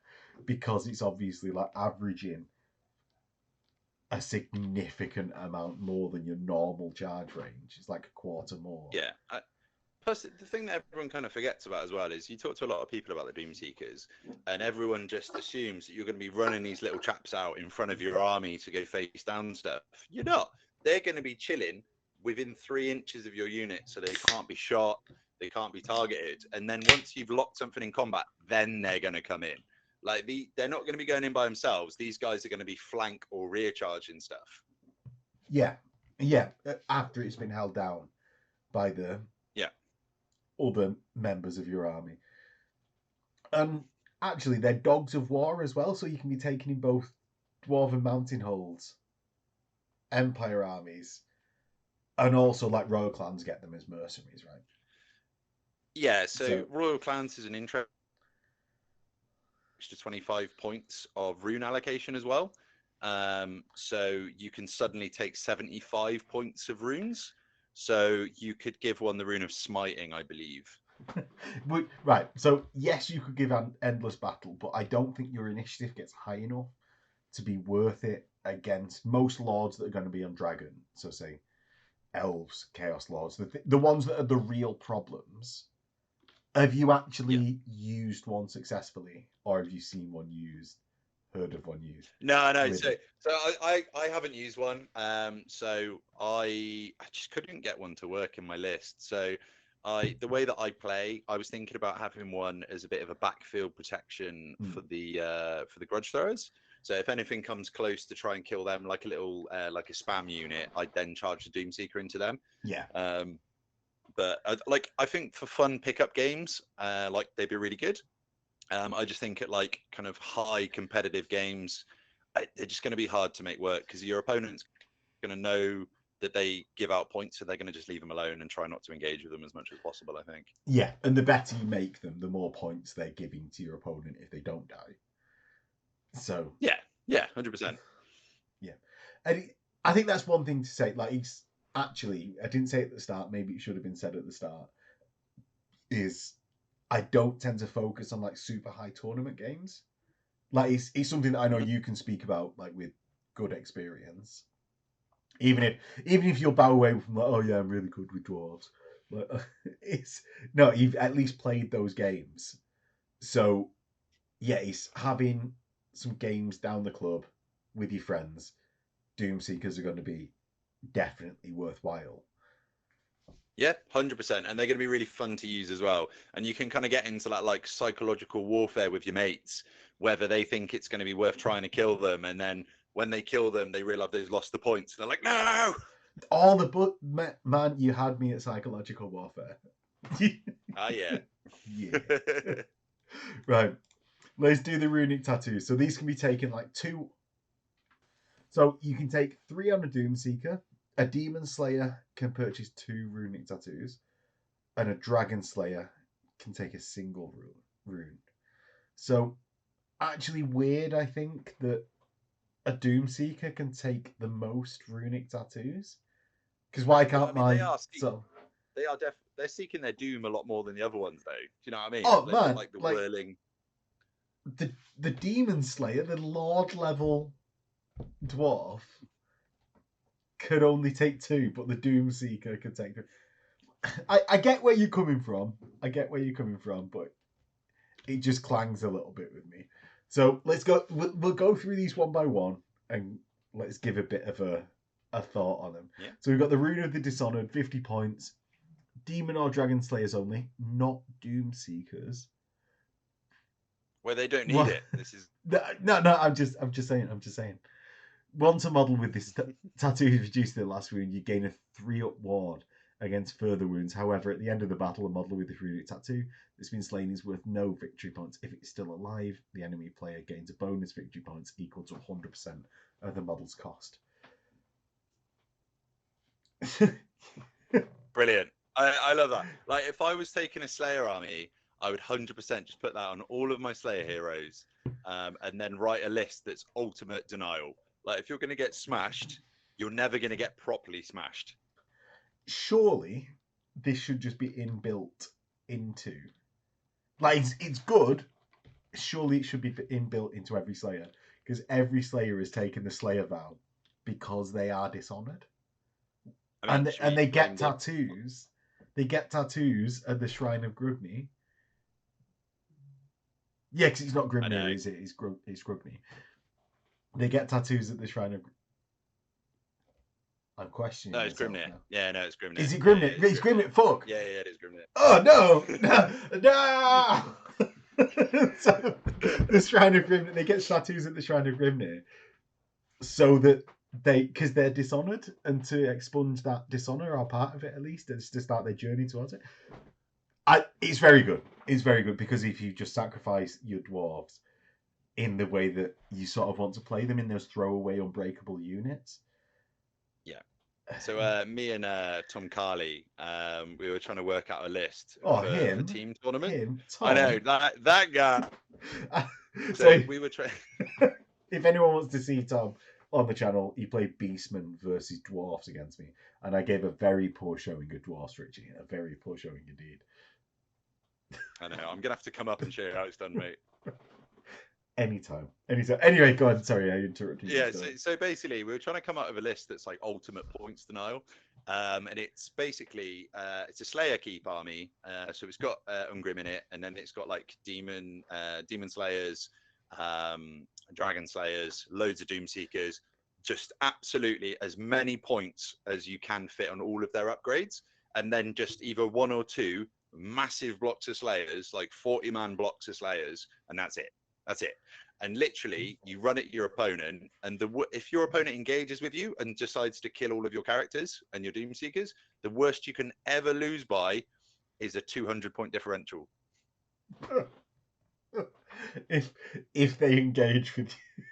because it's obviously like averaging a significant amount more than your normal charge range. It's like a quarter more. Yeah. Plus, the thing that everyone kind of forgets about as well is you talk to a lot of people about the Doomseekers, and everyone just assumes that you're going to be running these little chaps out in front of your army to go face down stuff. You're not. They're going to be chilling within 3 inches of your unit, so they can't be shot, they can't be targeted. And then once you've locked something in combat, then they're going to come in. Like they're not going to be going in by themselves. These guys are going to be flank or rear charging stuff. Yeah. After it's been held down by the other members of your army. And actually, they're dogs of war as well, so you can be taken in both dwarven mountain holds, empire armies, and also like royal clans get them as mercenaries, right? Yeah, so royal clans is an interest to 25 points of rune allocation as well. So you can suddenly take 75 points of runes. So you could give one the Rune of Smiting, I believe. Right. So yes, you could give an endless battle, but I don't think your initiative gets high enough to be worth it against most lords that are going to be on dragon. So say elves, chaos lords, the ones that are the real problems. Have you actually used one successfully, or have you seen one used? Heard of one used? No. So I haven't used one. So I just couldn't get one to work in my list. So the way that I play, I was thinking about having one as a bit of a backfield protection for the grudge throwers. So if anything comes close to try and kill them, like a little like a spam unit, I'd then charge the Doomseeker into them. Yeah. But I think for fun pickup games, like they'd be really good. I just think at like kind of high competitive games, they're just going to be hard to make work because your opponent's going to know that they give out points, so they're going to just leave them alone and try not to engage with them as much as possible, I think. Yeah, and the better you make them, the more points they're giving to your opponent if they don't die. So yeah, 100%. Yeah, and I think that's one thing to say. Like, he's actually, I didn't say it at the start. Maybe it should have been said at the start. Is I don't tend to focus on like super high tournament games. Like, it's something that I know you can speak about, like with good experience. Even if you'll bow away from like, oh yeah, I'm really good with dwarves. But you've at least played those games. So yeah, it's having some games down the club with your friends. Doomseekers are going to be definitely worthwhile. Yeah, 100%, and they're going to be really fun to use as well. And you can kind of get into that like psychological warfare with your mates, whether they think it's going to be worth trying to kill them, and then when they kill them, they realize they've lost the points. They're like, no! All the man, you had me at psychological warfare. Yeah. Yeah. Right. Let's do the runic tattoos. So these can be taken like 2. So you can take 3 on a Doomseeker. A Demon Slayer can purchase 2 runic tattoos, and a Dragon Slayer can take a single rune. So actually weird, I think, that a Doomseeker can take the most runic tattoos. Because why can't they're seeking their doom a lot more than the other ones, though. Do you know what I mean? Oh They've man, got, like the whirling. The Demon Slayer, the Lord level dwarf, could only take 2, but the Doomseeker could take 3. I get where you're coming from. But it just clangs a little bit with me. So let's go. We'll go through these one by one and let's give a bit of a thought on them. Yeah. So we've got the Rune of the Dishonored, 50 points. Demon or Dragon Slayers only, not Doomseekers. Where they don't need it. This is no. I'm just saying. Once a model with this tattoo is reduced to the last wound, you gain a 3-up ward against further wounds. However, at the end of the battle, a model with the runic tattoo that's been slain is worth no victory points. If it's still alive, the enemy player gains a bonus victory points equal to 100% of the model's cost. Brilliant. I love that. Like, if I was taking a Slayer army, I would 100% just put that on all of my Slayer heroes, and then write a list that's ultimate denial. Like, if you're going to get smashed, you're never going to get properly smashed. Surely, this should just be inbuilt into. Like, it's good, surely it should be inbuilt into every Slayer, because every Slayer has taken the Slayer vow because they are dishonored. I mean, And they get tattoos. They get tattoos at the Shrine of Grungni. Yeah, because it's not Grimnir, is it? It's Grungni. They get tattoos at the Shrine of. I'm questioning. No, it's Grimnir. Now. Yeah, no, it's Grimnir. Is it Grimnir? Yeah, it's Grimnir. Fuck. Yeah, it is Grimnir. Oh no! So the Shrine of Grimnir, they get tattoos at the Shrine of Grimnir, so that because they're dishonored, and to expunge that dishonor or part of it at least, is to start their journey towards it. It's very good. It's very good because if you just sacrifice your dwarves in the way that you sort of want to play them in those throwaway unbreakable units. Yeah. So me and Tom Carley, we were trying to work out a list for team tournament. Tom. I know that guy. So we were trying. If anyone wants to see Tom on the channel, he played Beastmen versus Dwarfs against me, and I gave a very poor showing of Dwarfs, Richie. A very poor showing indeed. I know. I'm gonna have to come up and show you how it's done, mate. Anytime. Anyway, go on. Sorry, I interrupted you. Yeah. So basically, we were trying to come up with a list that's like ultimate points denial, and it's basically it's a Slayer Keep army. So it's got Ungrim in it, and then it's got like demon slayers, dragon slayers, loads of doom seekers. Just absolutely as many points as you can fit on all of their upgrades, and then just either one or two massive blocks of slayers, like 40-man blocks of slayers, and that's it. And literally you run at your opponent, and if your opponent engages with you and decides to kill all of your characters and your doom seekers, the worst you can ever lose by is a 200-point differential. if they engage with you.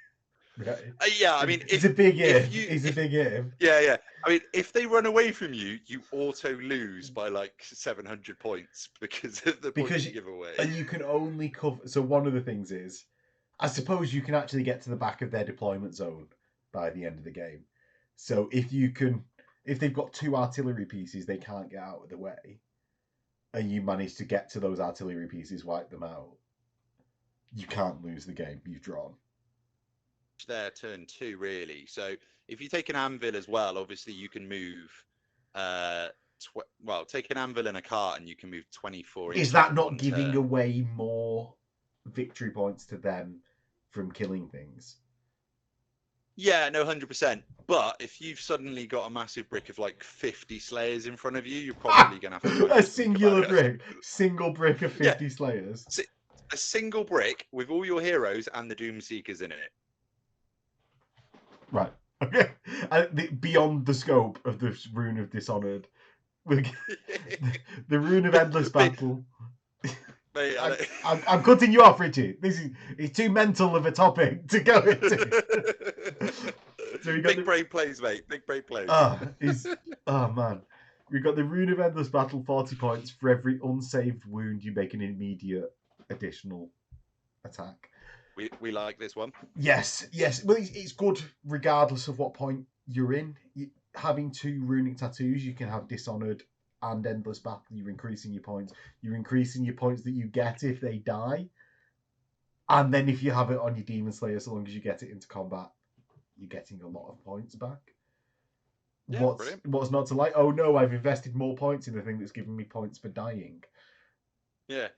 Right. Yeah, I mean, it's a big if. It's a big if. Yeah. I mean, if they run away from you, you auto lose by like 700 points because of the points you give away. And you can only cover. So one of the things is, I suppose you can actually get to the back of their deployment zone by the end of the game. So if they've got 2 artillery pieces, they can't get out of the way, and you manage to get to those artillery pieces, wipe them out, you can't lose the game. You've drawn. Their turn 2, really. So if you take an anvil as well, obviously you can move take an anvil and a cart and you can move 24. Is that not giving away more victory points to them from killing things? Yeah, no, 100%. But if you've suddenly got a massive brick of like 50 slayers in front of you, you're probably going to have to... a single brick of 50 slayers. A single brick with all your heroes and the doom seekers in it. Right. Okay. Beyond the scope of the Rune of Dishonored, the Rune of Endless Battle. Mate, I'm cutting you off, Richie. It's too mental of a topic to go into. So we got big brain plays, mate. Big brain plays. Oh man. We've got the Rune of Endless Battle, 40 points for every unsaved wound you make an immediate additional attack. We like this one. Yes. Well, it's good regardless of what point you're in. Having 2 Runic Tattoos, you can have Dishonored and Endless Battle. You're increasing your points. You're increasing your points that you get if they die. And then if you have it on your Demon Slayer, so long as you get it into combat, you're getting a lot of points back. Yeah, what's not to like? Oh no, I've invested more points in the thing that's giving me points for dying. Yeah.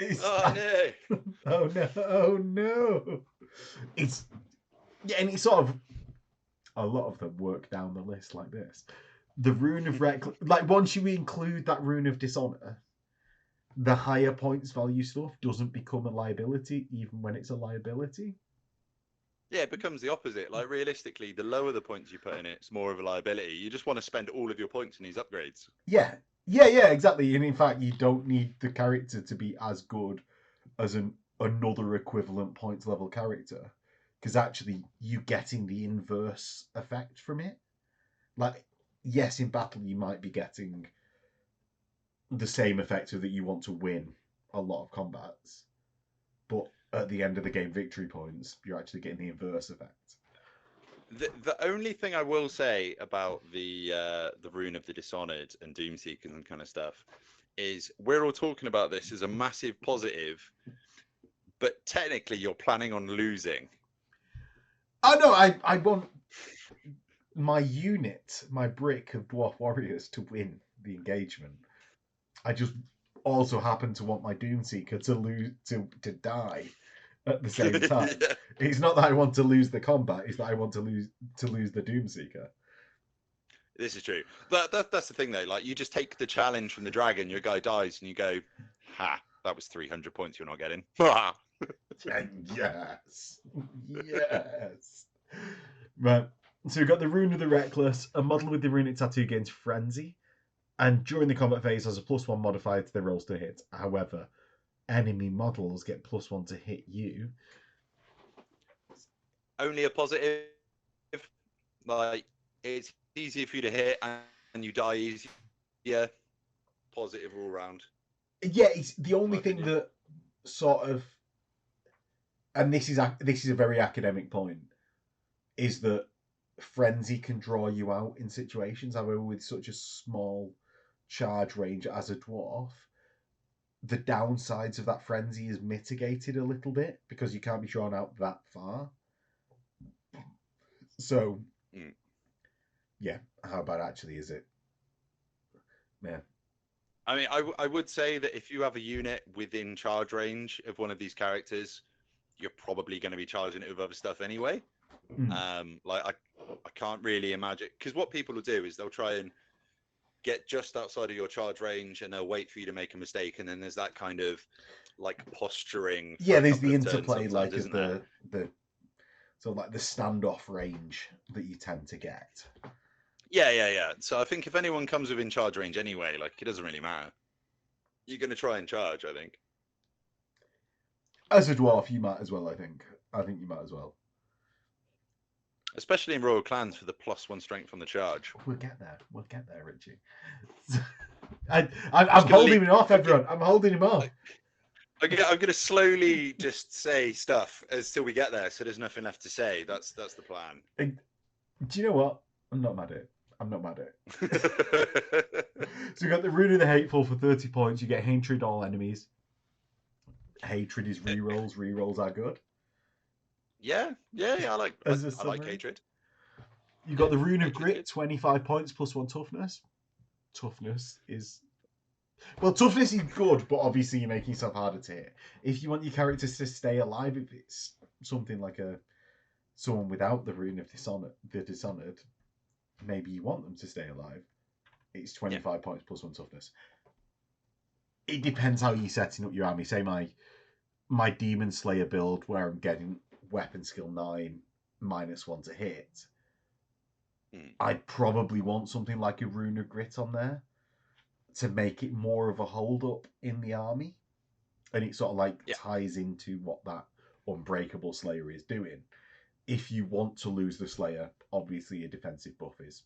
Oh no. And it's sort of a lot of them work down the list like this. The Rune of like once you include that Rune of Dishonor, the higher points value stuff doesn't become a liability, even when it's a liability. Yeah, it becomes the opposite. Like realistically, the lower the points you put in it, it's more of a liability. You just want to spend all of your points in these upgrades. Yeah, exactly. And in fact, you don't need the character to be as good as another equivalent points level character, because actually you're getting the inverse effect from it. Like, yes, in battle you might be getting the same effect of that you want to win a lot of combats, but at the end of the game victory points, you're actually getting the inverse effect. The only thing I will say about the Rune of the Dishonored and Doomseekers and kind of stuff is we're all talking about this as a massive positive, but technically you're planning on losing. Oh no, I want my unit, my brick of dwarf warriors to win the engagement. I just also happen to want my Doomseeker to lose to die at the same time. Yeah. It's not that I want to lose the combat; it's that I want to lose the Doomseeker. This is true, but that's the thing though. Like, you just take the challenge from the dragon, your guy dies, and you go, "Ha! That was 300 points you're not getting." Yes, yes. Right. So we've got the Rune of the Reckless. A model with the Runic Tattoo gains Frenzy, and during the combat phase has a +1 modifier to their rolls to hit. However, enemy models get +1 to hit you. Only a positive. Like, it's easier for you to hit and you die easy. Yeah, positive all round. Yeah, it's the only thing that sort of, and this is a very academic point, is that Frenzy can draw you out in situations. However, with such a small charge range as a dwarf, the downsides of that Frenzy is mitigated a little bit because you can't be drawn out that far. So, yeah, how bad actually is it? Yeah. I mean, I would say that if you have a unit within charge range of one of these characters, you're probably going to be charging it with other stuff anyway. Like, I can't really imagine, because what people will do is they'll try and get just outside of your charge range and they'll wait for you to make a mistake, and then there's that kind of like posturing. Yeah, there's the interplay like of the so like the standoff range that you tend to get. Yeah. So I think if anyone comes within charge range anyway, like, it doesn't really matter. You're going to try and charge, I think. As a dwarf, you might as well, I think. I think you might as well. Especially in Royal Clans for the +1 strength on the charge. We'll get there, Richie. I'm holding him off, everyone. I'm holding him off. I'm going to slowly just say stuff until we get there, so there's nothing left to say. That's the plan. Do you know what? I'm not mad at it. So you got the Rune of the Hateful for 30 points. You get Hatred all enemies. Hatred is rerolls. Rerolls are good. Yeah. I like Hatred. You got the Rune of Grit, 25 points, +1 toughness. Toughness is good, but obviously you're making yourself harder to hit. If you want your characters to stay alive, if it's something like someone without the Rune of Dishonored, maybe you want them to stay alive. It's 25 points +1 toughness. It depends how you're setting up your army. Say my Demon Slayer build where I'm getting weapon skill 9 -1 to hit. I'd probably want something like a Rune of Grit on there to make it more of a hold up in the army, and it sort of like ties into what that Unbreakable Slayer is doing. If you want to lose the Slayer, obviously a defensive buff is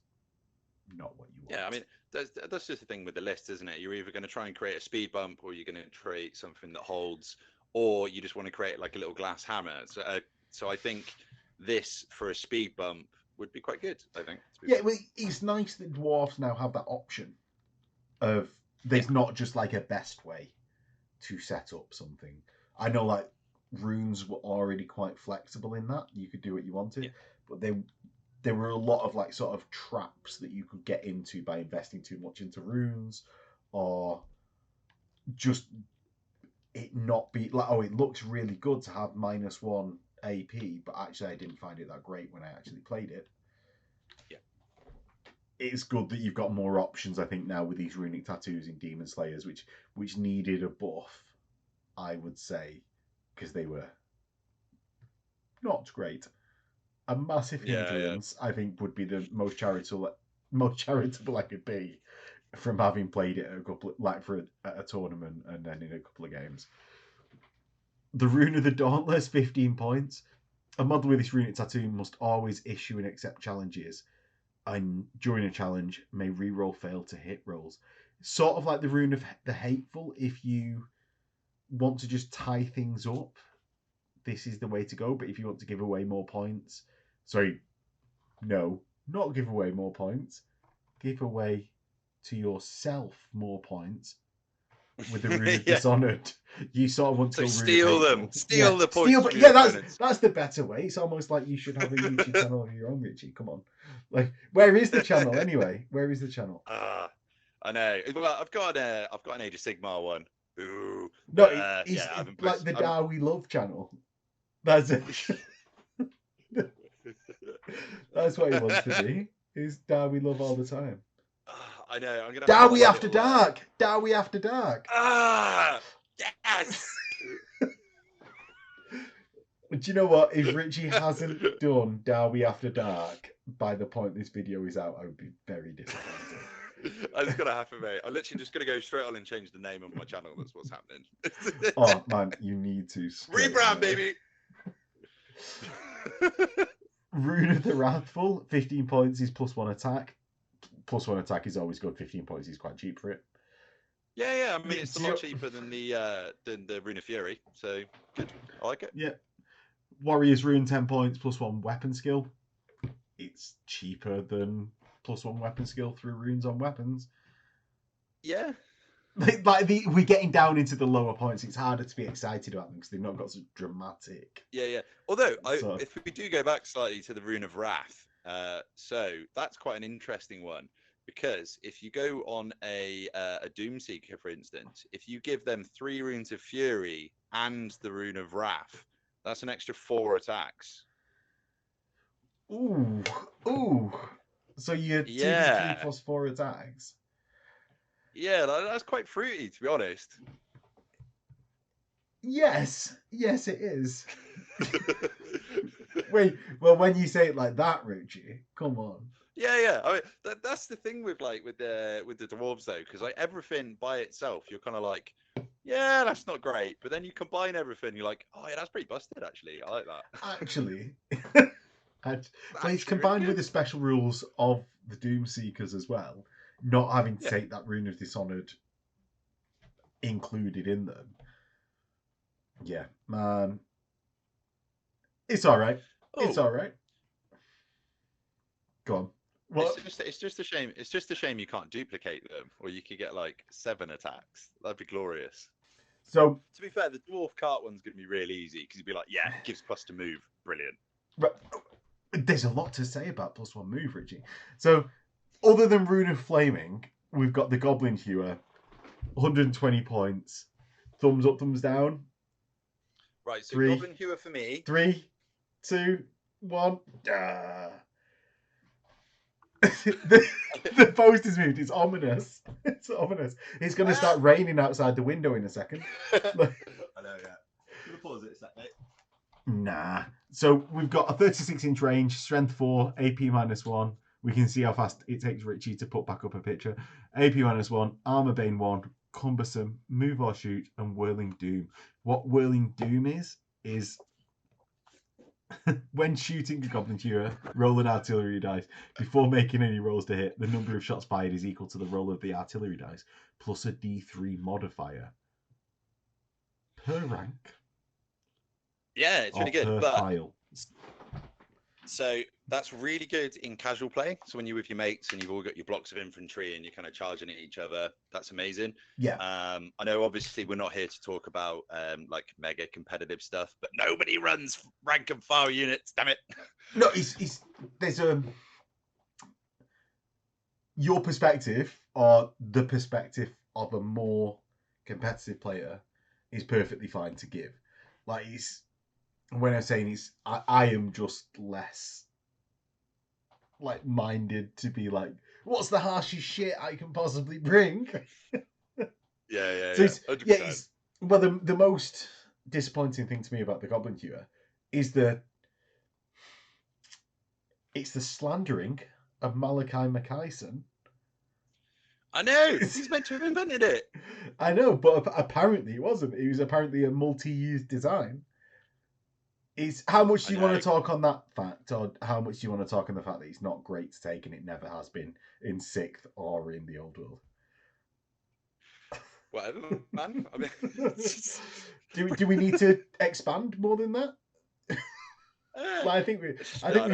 not what you want. Yeah, I mean, that's just the thing with the list, isn't it? You're either going to try and create a speed bump, or you're going to create something that holds, or you just want to create like a little glass hammer. So I think this for a speed bump would be quite good, I think. Yeah, well, it's nice that dwarfs now have that option of there's not just like a best way to set up something. I know like runes were already quite flexible in that. You could do what you wanted, but there were a lot of like sort of traps that you could get into by investing too much into runes, or just it not be like, oh, it looks really good to have -1 AP, but actually I didn't find it that great when I actually played it. Yeah. It's good that you've got more options, I think, now with these Runic Tattoos in Demon Slayers, which needed a buff, I would say, because they were not great. A massive hindrance, I think, would be the most charitable I could be from having played it at a tournament and then in a couple of games. The Rune of the Dauntless, 15 points. A model with this Runic Tattoo must always issue and accept challenges, and during a challenge may reroll fail to hit rolls. Sort of like the Rune of the Hateful. If you want to just tie things up, this is the way to go. But if you want to give away more points, not give away more points, give away to yourself more points, with the Rune of Yeah. Dishonored, you sort of want to So go Rune of steal them. Hateful. Steal the points from Yeah, your opponents. that's the better way. It's almost like you should have a YouTube channel of your own, Richie. Come on. Like, where is the channel anyway? Where is the channel? I know. Well, I've got an Age of Sigmar one. Ooh. No, But, it's I haven't like the posted- Da We Love channel. That's it. That's what he wants to be. Is Da We Love all the time. I know. I'm gonna. Da We After Dark. Da We After Dark. Yes. Do you know what? If Richie hasn't done Da We After Dark by the point this video is out, I would be very disappointed. It's gonna happen, mate. I'm literally just gonna go straight on and change the name of my channel. That's what's happening. Oh man, you need to Rebrand, baby. Rune of the Wrathful, 15 points is +1 attack. +1 attack is always good. 15 points is quite cheap for it. Yeah. I mean, it's a lot cheaper than the Rune of Fury, so good. I like it. Yeah. Warrior's Rune, 10 points, +1 weapon skill. It's cheaper than +1 weapon skill through runes on weapons. Yeah. We're getting down into the lower points. It's harder to be excited about them because they've not got so dramatic. Yeah. Although, if we do go back slightly to the Rune of Wrath, so that's quite an interesting one, because if you go on a Doomseeker, for instance, if you give them 3 runes of Fury and the Rune of Wrath, that's an extra 4 attacks. Ooh. So you're 2d3 plus 4 attacks. Yeah, that's quite fruity, to be honest. Yes, it is. Wait, well, when you say it like that, Ruchi, come on. Yeah. I mean, that's the thing with the dwarves though, because like everything by itself, you're kind of like, yeah, that's not great. But then you combine everything, you're like, oh yeah, that's pretty busted actually. I like that. Actually, but it's combined really with the special rules of the Doomseekers as well, not having to take that Rune of Dishonored included in them. Yeah, man, it's all right. It's all right. Go on. What? It's just a shame. It's just a shame you can't duplicate them, or you could get like 7 attacks. That'd be glorious. So to be fair, the dwarf cart one's gonna be really easy because you'd be like, yeah, it gives plus to move. Brilliant. But there's a lot to say about +1 move, Richie. So other than Rune of Flaming, we've got the Goblin Hewer, 120 points. Thumbs up, thumbs down. Right, so Goblin Hewer for me. 3, 2, 1. The post is moved. It's ominous. It's ominous. It's going to start raining outside the window in a second. I know, yeah. I'm going to pause it a sec, mate. Nah. So we've got a 36-inch range, strength 4, AP -1. We can see how fast it takes Richie to put back up a picture. AP -1, Armour Bane 1, Cumbersome, Move or Shoot, and Whirling Doom. What Whirling Doom is when shooting a Goblin Hewer, roll an artillery dice. Before making any rolls to hit, the number of shots fired is equal to the roll of the artillery dice, plus a D3 modifier. Per rank. Yeah, it's really good. Per file. So that's really good in casual play. So when you're with your mates and you've all got your blocks of infantry and you're kind of charging at each other, that's amazing. Yeah. I know obviously we're not here to talk about like mega competitive stuff, but nobody runs rank and file units, damn it. No, there's your perspective or the perspective of a more competitive player is perfectly fine to give. Like when I'm saying I am just less like minded to be like, what's the harshest shit I can possibly bring? Yeah. Well, the most disappointing thing to me about the Goblin Hewer is it's the slandering of Malachi Mackayson. I know, he's meant to have invented it. I know, but apparently it wasn't. It was apparently a multi-use design. How much do you want to talk on that fact, or how much do you want to talk on the fact that it's not great to take and it never has been in 6th or in the Old World? Whatever, man. I mean, do we need to expand more than that? I think we've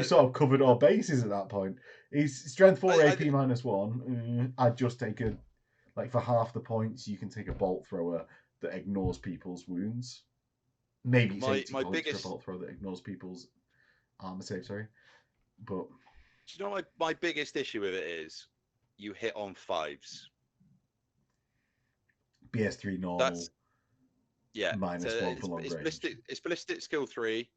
sort of covered our bases at that point. He's strength 4, AP -1. I'd just take Like for half the points, you can take a bolt thrower that ignores people's wounds. Maybe it's 80 points for a bolt thrower that ignores people's armor save. Sorry, but do you know what my biggest issue with it is? You hit on 5s. BS3 normal. That's -1 for long range. It's ballistic skill 3.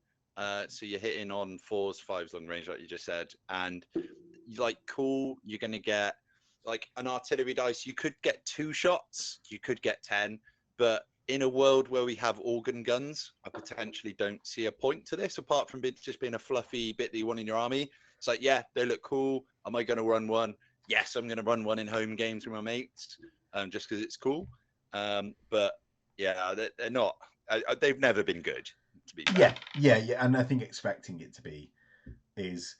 So you're hitting on 4s, 5s long range, like you just said, and like cool. You're gonna get like an artillery dice. You could get 2 shots. You could get 10, but in a world where we have organ guns, I potentially don't see a point to this apart from just being a fluffy bit that you want in your army. It's like, yeah, they look cool. Am I going to run one? Yes, I'm going to run one in home games with my mates, just because it's cool. But yeah, they're not. They've never been good, to be fair. Yeah. And I think expecting it to be is,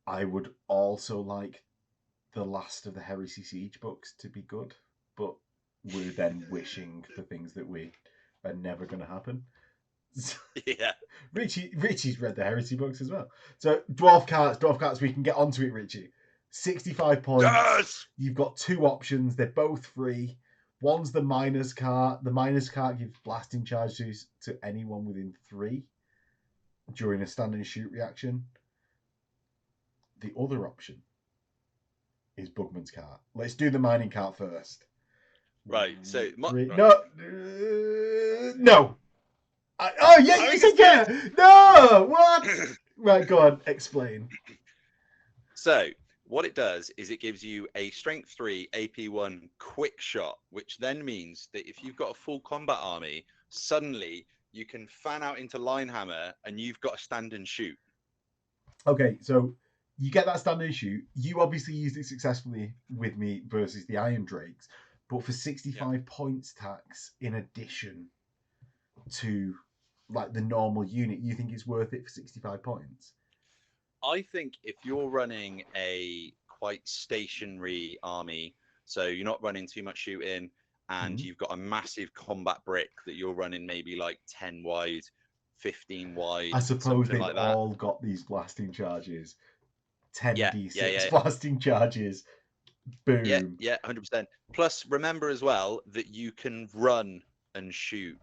I would also like the last of the Heresy Siege books to be good, but we're then wishing for things that we are never going to happen. Yeah. Richie's read the Heresy books as well. So Dwarf carts, we can get onto it, Richie. 65 points. Yes! You've got 2 options. They're both free. One's the Miner's Cart. The Miner's Cart gives blasting charges to anyone within 3 during a stand and shoot reaction. The other option is Bugman's Cart. Let's do the Mining Cart first. Right, so... No! You said yeah! No! What? Right, go on, explain. So, what it does is it gives you a Strength 3, AP 1 quick shot, which then means that if you've got a full combat army, suddenly you can fan out into Linehammer and you've got a stand and shoot. Okay, so you get that stand and shoot. You obviously used it successfully with me versus the Iron Drakes, but for 65 points tax in addition to like the normal unit, you think it's worth it for 65 points? I think if you're running a quite stationary army, so you're not running too much shooting, and you've got a massive combat brick that you're running maybe like 10 wide, 15 wide. I suppose they've like all got these blasting charges. 10d6 yeah. blasting charges. Boom. Yeah, 100%. Plus, remember as well that you can run and shoot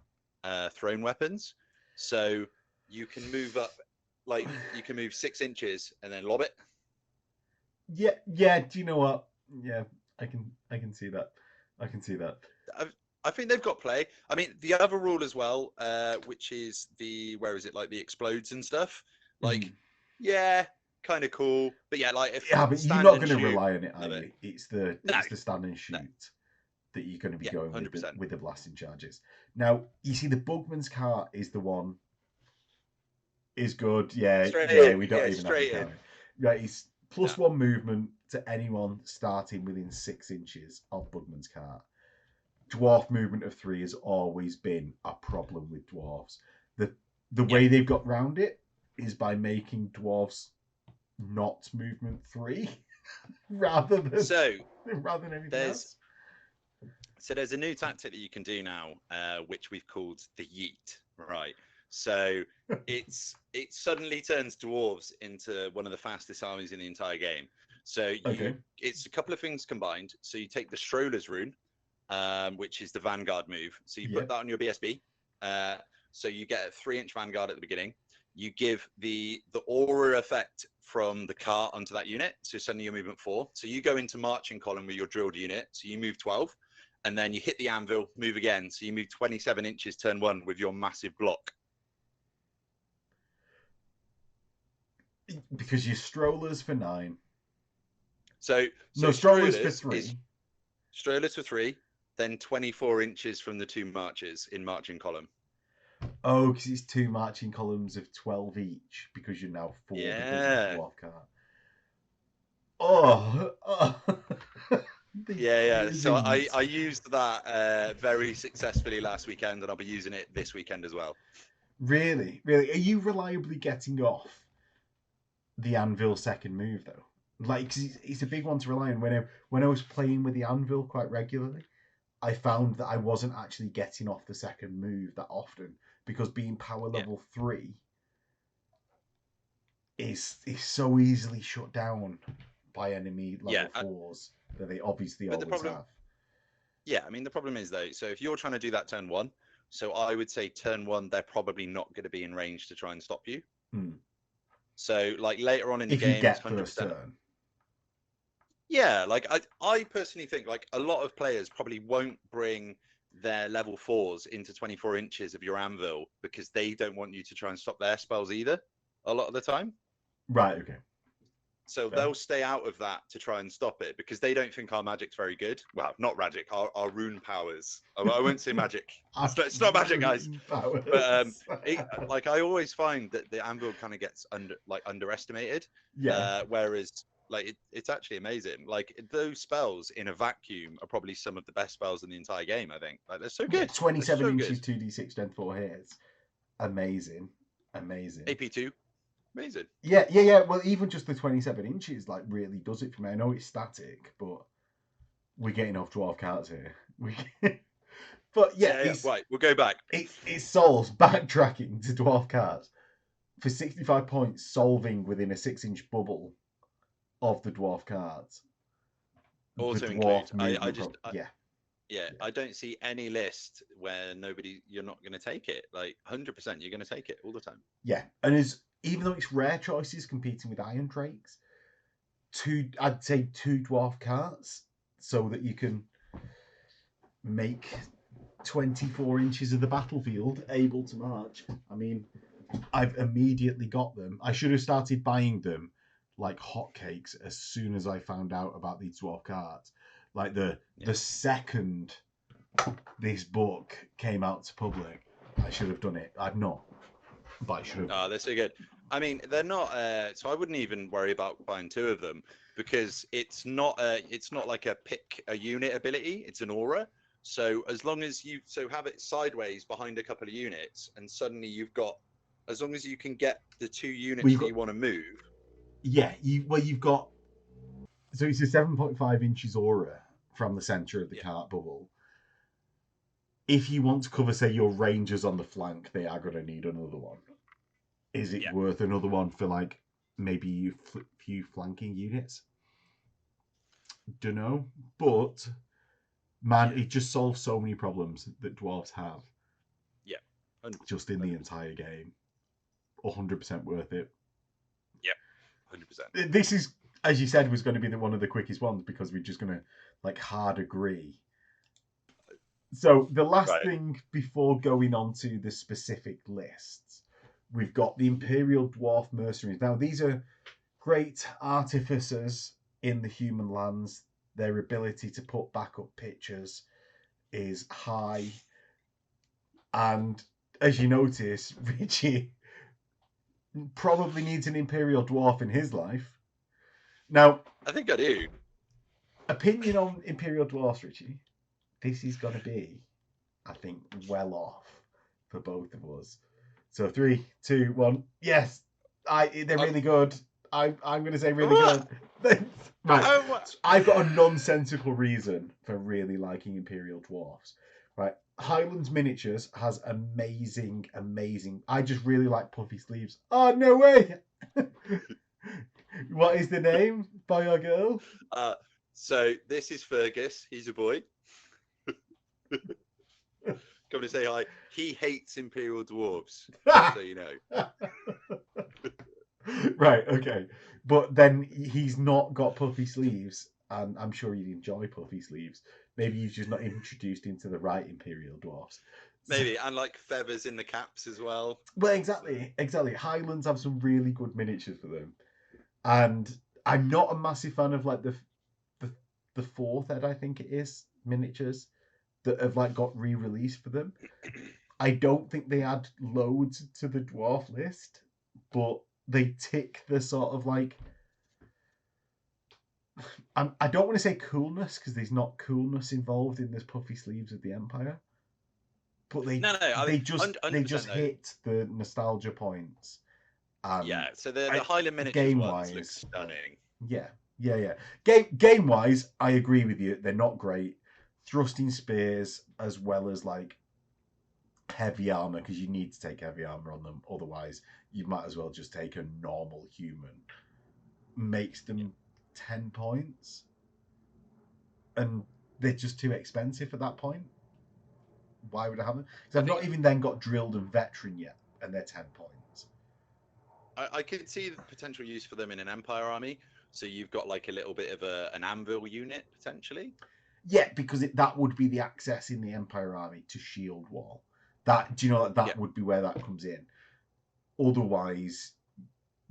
thrown weapons. So you can move up, like you can move 6 inches and then lob it. Yeah. Do you know what? Yeah, I can see that. I think they've got play. I mean, the other rule as well, which is the like the explodes and stuff. Like, kind of cool. But yeah, like if but you're not going to rely on it, are you? It's the stand and shoot that you're going to be going with the blasting charges. Now, you see, the Bugman's Cart is the one. Is good, we don't even have to. Right, it's +1 movement to anyone starting within 6 inches of Bugman's Cart. Dwarf movement of 3 has always been a problem with dwarves. The way they've got round it is by making dwarves not movement 3 rather than anything else. So there's a new tactic that you can do now, which we've called the yeet, right? So it suddenly turns dwarves into one of the fastest armies in the entire game. So it's a couple of things combined. So you take the Strollaz rune, which is the Vanguard move. So you put that on your BSB. So you get a 3-inch Vanguard at the beginning. You give the aura effect from the cart onto that unit. So suddenly you're movement 4. So you go into marching column with your drilled unit. So you move 12. And then you hit the anvil, move again. So you move 27 inches turn 1 with your massive block. Because your Strollaz for 9. So Strollaz for 3. Strollaz for 3, then 24 inches from the 2 marches in marching column. Oh, because it's 2 marching columns of 12 each, because you're now 4 because of the dwarf cart. So I used that very successfully last weekend, and I'll be using it this weekend as well. Really? Are you reliably getting off the anvil second move though? Like, 'cause it's a big one to rely on. When I was playing with the anvil quite regularly, I found that I wasn't actually getting off the second move that often, because being power level 3 is so easily shut down by enemy level 4s that they obviously always have. Yeah, I mean, the problem is though, so if you're trying to do that turn 1, so I would say turn 1, they're probably not going to be in range to try and stop you. So like later on in the If you game, it's get 100%. first turn. Yeah, like I personally think like a lot of players probably won't bring their level 4s into 24 inches of your anvil because they don't want you to try and stop their spells either a lot of the time. Right, okay. So Fair. they'll stay out of that to try and stop it because they don't think our magic's very good. Well, not magic, our rune powers. I won't say magic. It's not magic, guys. But like I always find that the anvil kind of gets underestimated. Yeah. Whereas like it's actually amazing. Like those spells in a vacuum are probably some of the best spells in the entire game. I think like they're so good. Yeah, 27 so inches, good. 2d6 strength 4 hits. Amazing. AP2. Amazing. Yeah. Well, even just the 27 inches like really does it for me. I know it's static, but we're getting off dwarf cards here. But yeah, right. We'll go back. It solves backtracking to dwarf cards for 65 points, solving within a 6-inch bubble of the dwarf cards. Also the include. dwarf I don't see any list where you're not going to take it. Like 100%, you're going to take it all the time. Yeah, and even though it's rare choices competing with Iron Drakes, I'd say 2 dwarf cards so that you can make 24 inches of the battlefield able to march. I mean, I've immediately got them. I should have started buying them like hotcakes as soon as I found out about these dwarf cards. Like the second this book came out to public, I should have done it. I've not, but I should have. Oh, they're so good. I mean, they're not. So I wouldn't even worry about buying 2 of them because it's not like a pick a unit ability. It's an aura. So as long as you have it sideways behind a couple of units, and suddenly you've got, as long as you can get the 2 units you want to move. Yeah, you've got. So it's a 7.5 inches aura from the center of the cart bubble. If you want to cover, say, your rangers on the flank, they are going to need another one. Is it worth another one for like maybe few flanking units? Dunno, but man, it just solves so many problems that dwarves have. Yeah, 100%. Just in the entire game, 100% worth it. Yeah, 100%. This is, as you said, was going to be one of the quickest ones because we're just going to like hard agree. So the last thing before going on to the specific lists, we've got the Imperial Dwarf Mercenaries. Now, these are great artificers in the human lands. Their ability to put backup pictures is high. And as you notice, Richie probably needs an Imperial Dwarf in his life. Now, I think I do. Opinion on Imperial Dwarfs, Richie? This is going to be, I think, well off for both of us. So 3, 2, 1. Yes, they're really good. I'm going to say really good. Right. I've got a nonsensical reason for really liking Imperial Dwarfs. Right. Highlands Miniatures has amazing. I just really like puffy sleeves. Oh, no way. What is the name, boy or girl? So this is Fergus. He's a boy. Come to say hi. He hates Imperial Dwarves, so you know. Right, okay. But then he's not got puffy sleeves, and I'm sure he'd enjoy puffy sleeves. Maybe he's just not introduced into the right Imperial Dwarfs. Maybe, and like feathers in the caps as well. Well, exactly. Highlands have some really good miniatures for them. And I'm not a massive fan of like the 4th ed, I think it is, miniatures that have like got re-released for them. I don't think they add loads to the dwarf list, but they tick the sort of like, I don't want to say coolness because there's not coolness involved in this puffy sleeves of the Empire, but they just hit the nostalgia points. So the Highland Miniatures ones look stunning. Yeah. Game wise, I agree with you. They're not great. Thrusting spears as well as like heavy armor, because you need to take heavy armor on them. Otherwise, you might as well just take a normal human. Makes them 10 points. And they're just too expensive at that point. Why would I have them? Because I've not even then got drilled and veteran yet, and they're 10 points. I could see the potential use for them in an Empire army. So you've got like a little bit of an Anvil unit potentially. Yeah, because that would be the access in the Empire army to shield wall. That, do you know that would be where that comes in? Otherwise,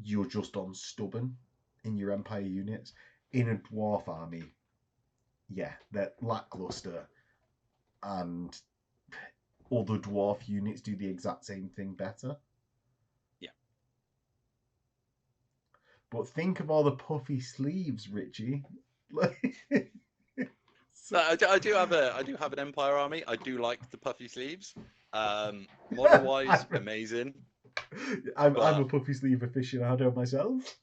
you're just on stubborn in your Empire units. In a Dwarf army, yeah, they're lackluster, and other Dwarf units do the exact same thing better. Yeah. But think of all the puffy sleeves, Richie. I do have an Empire army. I do like the puffy sleeves. Model wise, amazing. I'm a puffy sleeve aficionado myself.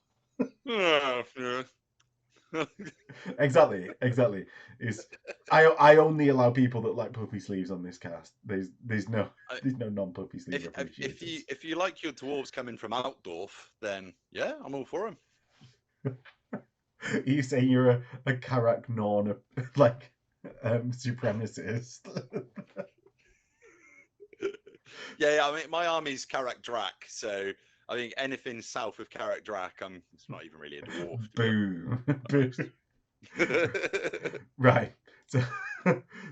Exactly. I only allow people that like puffy sleeves on this cast. There's no non-puffy sleeve appreciators. If you like your dwarves coming from Altdorf, then yeah, I'm all for them. You say you're a karak Norn, like supremacist. Yeah, I mean my army's karak drak, so I think anything south of karak drak, it's not even really a dwarf. Boom. Right.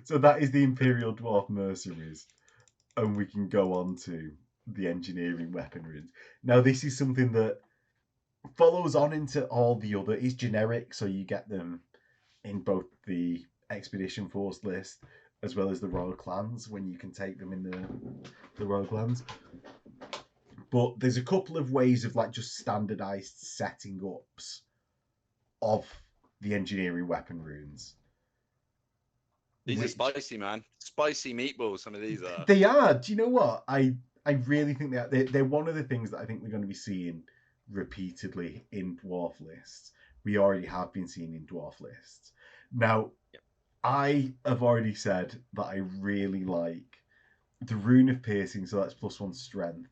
So that is the Imperial Dwarf Mercenaries, and we can go on to the engineering weapon runes. Now this is something that follows on into all the other. It's generic, so you get them in both the Expedition Force list as well as the Royal Clans when you can take them in the Royal Clans. But there's a couple of ways of like just standardized setting ups of the engineering weapon runes. These are spicy, man. Spicy meatballs, some of these are. They are. Do you know what? I really think they are. They're one of the things that I think we're going to be seeing repeatedly in Dwarf lists. We already have been seeing in Dwarf lists. Now, I have already said that I really like the Rune of Piercing, so that's +1 strength,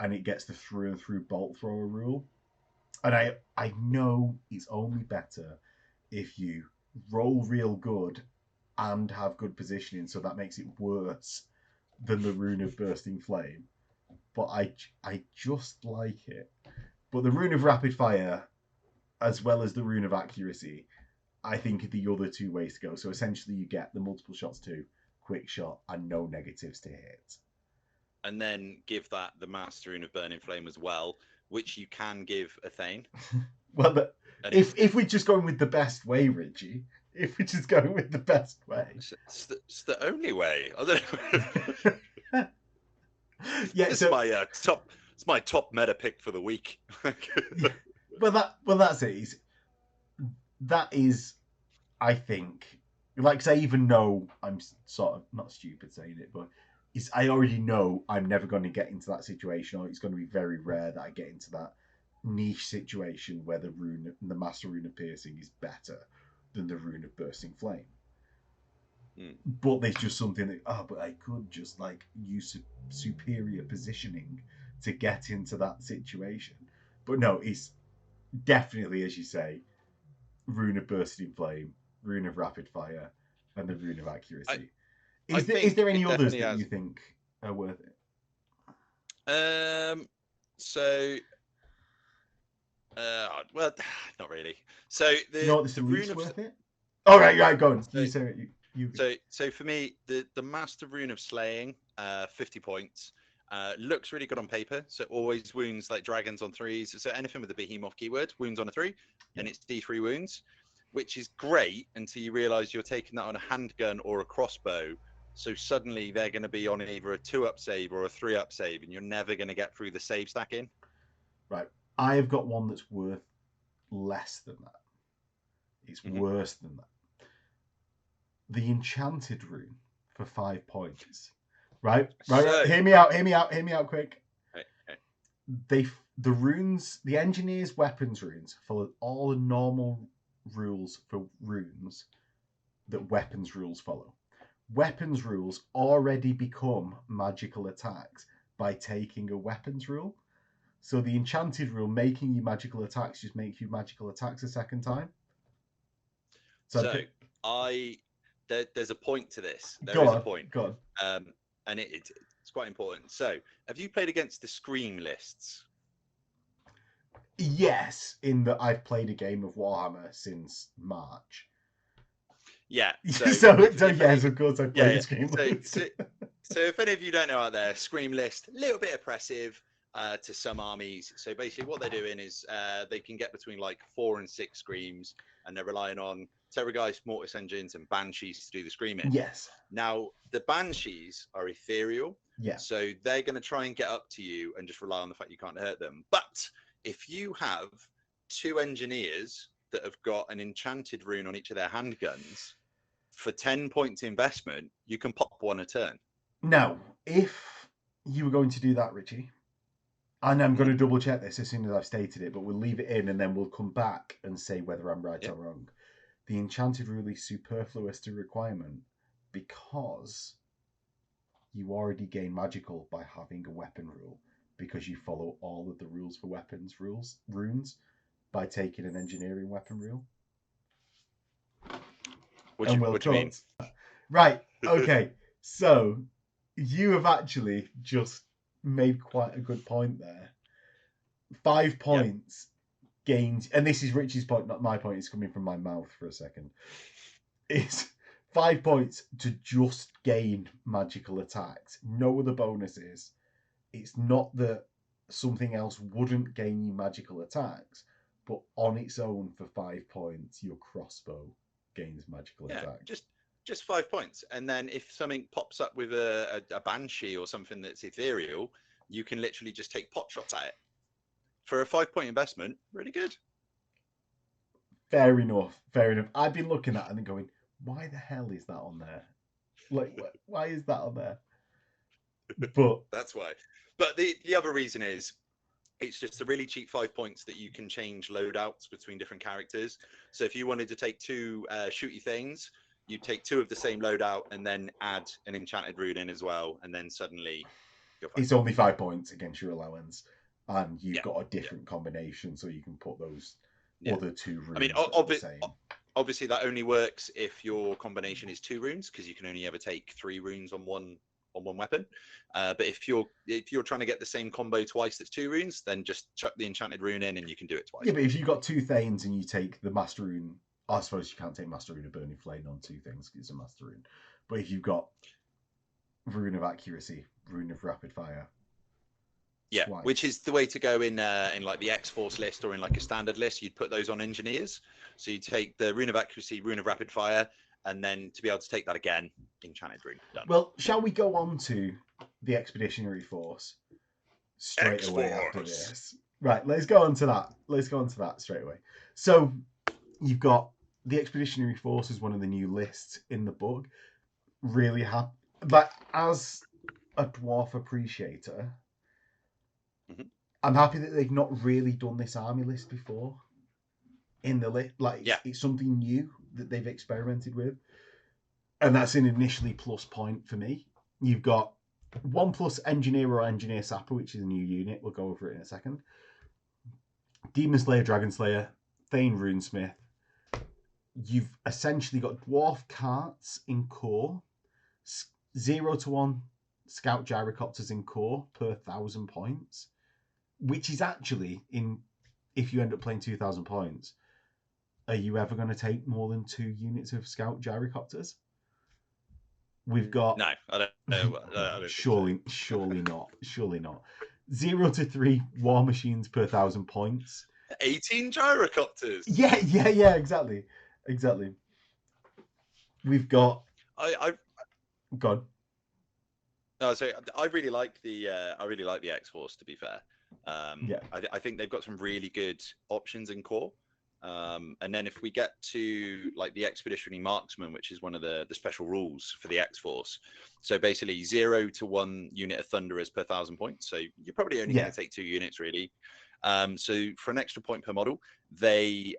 and it gets the through and through bolt thrower rule. And I know it's only better if you roll real good and have good positioning, so that makes it worse than the Rune of Bursting Flame. But I just like it. But the Rune of Rapid Fire, as well as the Rune of Accuracy, I think are the other two ways to go. So essentially you get the multiple shots to quick shot and no negatives to hit. And then give that the Master Rune of Burning Flame as well, which you can give a Thane. Well, if we're just going with the best way, Richie, if we're just going with the best way. It's the only way. I don't know. Yeah, it's my top meta pick for the week. That's it. That is, I think, like I even know I'm sort of not stupid saying it, but I already know I'm never going to get into that situation, or it's going to be very rare that I get into that niche situation where the Master Rune of Piercing is better than the Rune of Bursting Flame. But there's just something that, but I could just like use superior positioning to get into that situation. But no, it's definitely, as you say, Rune of Bursting Flame, Rune of Rapid Fire, and the Rune of Accuracy. Is there any others that you think are worth it? Well, not really. So the Rune of worth it. Oh right, go on. You say it. So for me, the Master Rune of Slaying, 50 points. Looks really good on paper, so always wounds like dragons on 3s. So anything with the behemoth keyword, wounds on a 3, and it's D3 wounds, which is great until you realise you're taking that on a handgun or a crossbow. So suddenly they're going to be on either a 2-up save or a 3-up save, and you're never going to get through the save stack in. Right, I have got one that's worth less than that. It's worse than that. The Enchanted Rune for 5 points. Right. Hear me out quick. Right. The runes, the engineer's weapons runes, follow all the normal rules for runes that weapons rules follow. Weapons rules already become magical attacks by taking a weapons rule. So the enchanted rule making you magical attacks just makes you magical attacks a second time. So I there's a point to this. Go Is on, a point. Go on. And it's quite important. So, have you played against the Scream lists? Yes, in that I've played a game of Warhammer since March. Yeah. So yes, of course I've played Scream list. So if any of you don't know out there, Scream list, a little bit oppressive to some armies. So basically what they're doing is they can get between like 4 and 6 Screams, and they're relying on Terrorgeist, Mortis Engines, and Banshees to do the screaming. Yes. Now, the Banshees are ethereal. Yeah. So they're going to try and get up to you and just rely on the fact you can't hurt them. But if you have 2 engineers that have got an enchanted rune on each of their handguns, for 10 points investment, you can pop 1 a turn. Now, if you were going to do that, Richie, and I'm going to double check this as soon as I've stated it, but we'll leave it in and then we'll come back and say whether I'm right or wrong. The enchanted rule is superfluous to requirement because you already gain magical by having a weapon rule, because you follow all of the rules for weapons runes by taking an engineering weapon rule. What do you mean? Right, okay. So you have actually just made quite a good point there. 5 points gained, and this is Richie's point, not my point. It's coming from my mouth for a second. It's 5 points to just gain magical attacks. No other bonuses. It's not that something else wouldn't gain you magical attacks, but on its own for 5 points, your crossbow gains magical attacks. Just 5 points, and then if something pops up with a banshee or something that's ethereal, you can literally just take pot shots at it for a 5 point investment. Really good. Fair enough. I've been looking at it and going, why the hell is that on there? Like, why is that on there? But that's why. But the other reason is, it's just a really cheap 5 points that you can change loadouts between different characters. So if you wanted to take 2 shooty things, you take 2 of the same loadout and then add an enchanted rune in as well, and then suddenly it's only 5 points against your allowance, and you've got a different combination, so you can put those other 2 runes. I mean, obviously that only works if your combination is 2 runes, because you can only ever take 3 runes on one weapon. But if you're trying to get the same combo twice that's 2 runes, then just chuck the enchanted rune in and you can do it twice. Yeah, but if you've got 2 Thanes and you take the Master Rune, I suppose you can't take Master Rune of Burning Flame on 2 things because it's a Master Rune. But if you've got Rune of Accuracy, Rune of Rapid Fire, twice. Which is the way to go in like the X-Force list or in like a standard list. You'd put those on engineers. So you take the Rune of Accuracy, Rune of Rapid Fire, and then to be able to take that again, enchanted rune. Done. Well, shall we go on to the Expeditionary Force straight away after this? Right, let's go on to that straight away. So you've got the Expeditionary Force as one of the new lists in the book. Really happy, but as a dwarf appreciator, I'm happy that they've not really done this army list before in the list. It's something new that they've experimented with, and that's an initially plus point for me. You've got 1+ Engineer or Engineer Sapper, which is a new unit. We'll go over it in a second. Demon Slayer, Dragon Slayer, Thane, Runesmith. You've essentially got dwarf carts in core, 0 to 1 scout gyrocopters in core per 1,000 points, which is actually, if you end up playing 2,000 points, are you ever going to take more than 2 units of scout gyrocopters? We've got no, I don't know. Surely not. 0 to 3 war machines per 1,000 points. 18 gyrocopters. Yeah, exactly. We've got. God. No, so I really like the X-Force, to be fair. I think they've got some really good options in core. And then if we get to like the Expeditionary Marksman, which is one of the special rules for the X-Force, so basically 0 to 1 unit of Thunderers per 1,000 points. So you're probably only going to take 2 units really. So for an extra point per model, they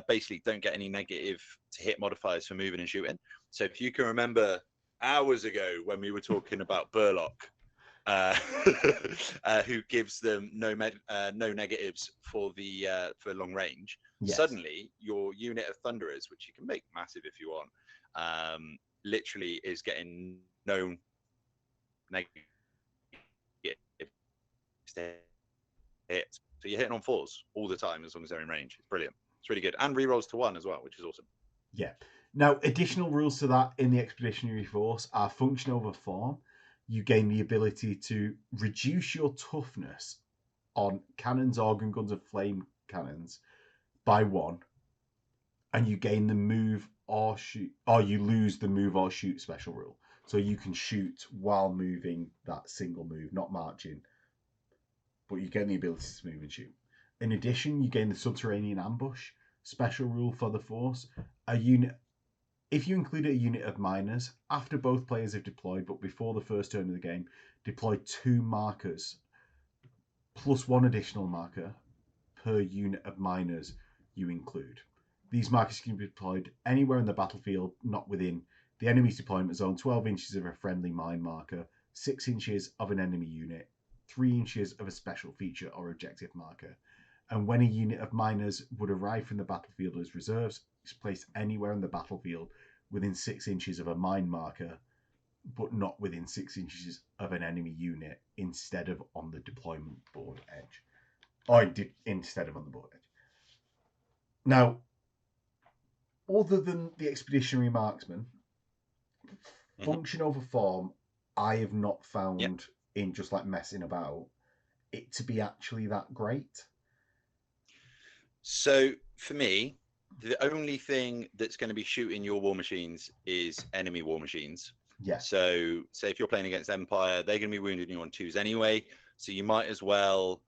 basically don't get any negative to hit modifiers for moving and shooting. So if you can remember hours ago when we were talking about Burlock, who gives them no negatives for long range. Yes. Suddenly, your unit of Thunderers, which you can make massive if you want, literally is getting no negative hits. So you're hitting on 4s all the time as long as they're in range. It's brilliant. It's really good. And rerolls to 1 as well, which is awesome. Yeah. Now, additional rules to that in the Expeditionary Force are function over form. You gain the ability to reduce your toughness on cannons, organ guns, and flame cannons by 1. And you gain the move or shoot, or you lose the move or shoot special rule. So you can shoot while moving that single move, not marching, but you gain the ability to move and shoot. In addition, you gain the subterranean ambush special rule for the Force. If you include a unit of miners, after both players have deployed, but before the first turn of the game, deploy 2 markers plus 1 additional marker per unit of miners you include. These markers can be deployed anywhere in the battlefield, not within the enemy's deployment zone, 12 inches of a friendly mine marker, 6 inches of an enemy unit, 3 inches of a special feature or objective marker. And when a unit of miners would arrive from the battlefield as reserves, it's placed anywhere in the battlefield within 6 inches of a mine marker, but not within 6 inches of an enemy unit, instead of on the deployment board edge. Or instead of on the board edge. Now, other than the Expeditionary Marksman, function over form, I have not found in just like messing about it to be actually that great. So for me, the only thing that's going to be shooting your war machines is enemy war machines. Yeah. So say if you're playing against Empire, they're going to be wounding you on 2s anyway. So you might as well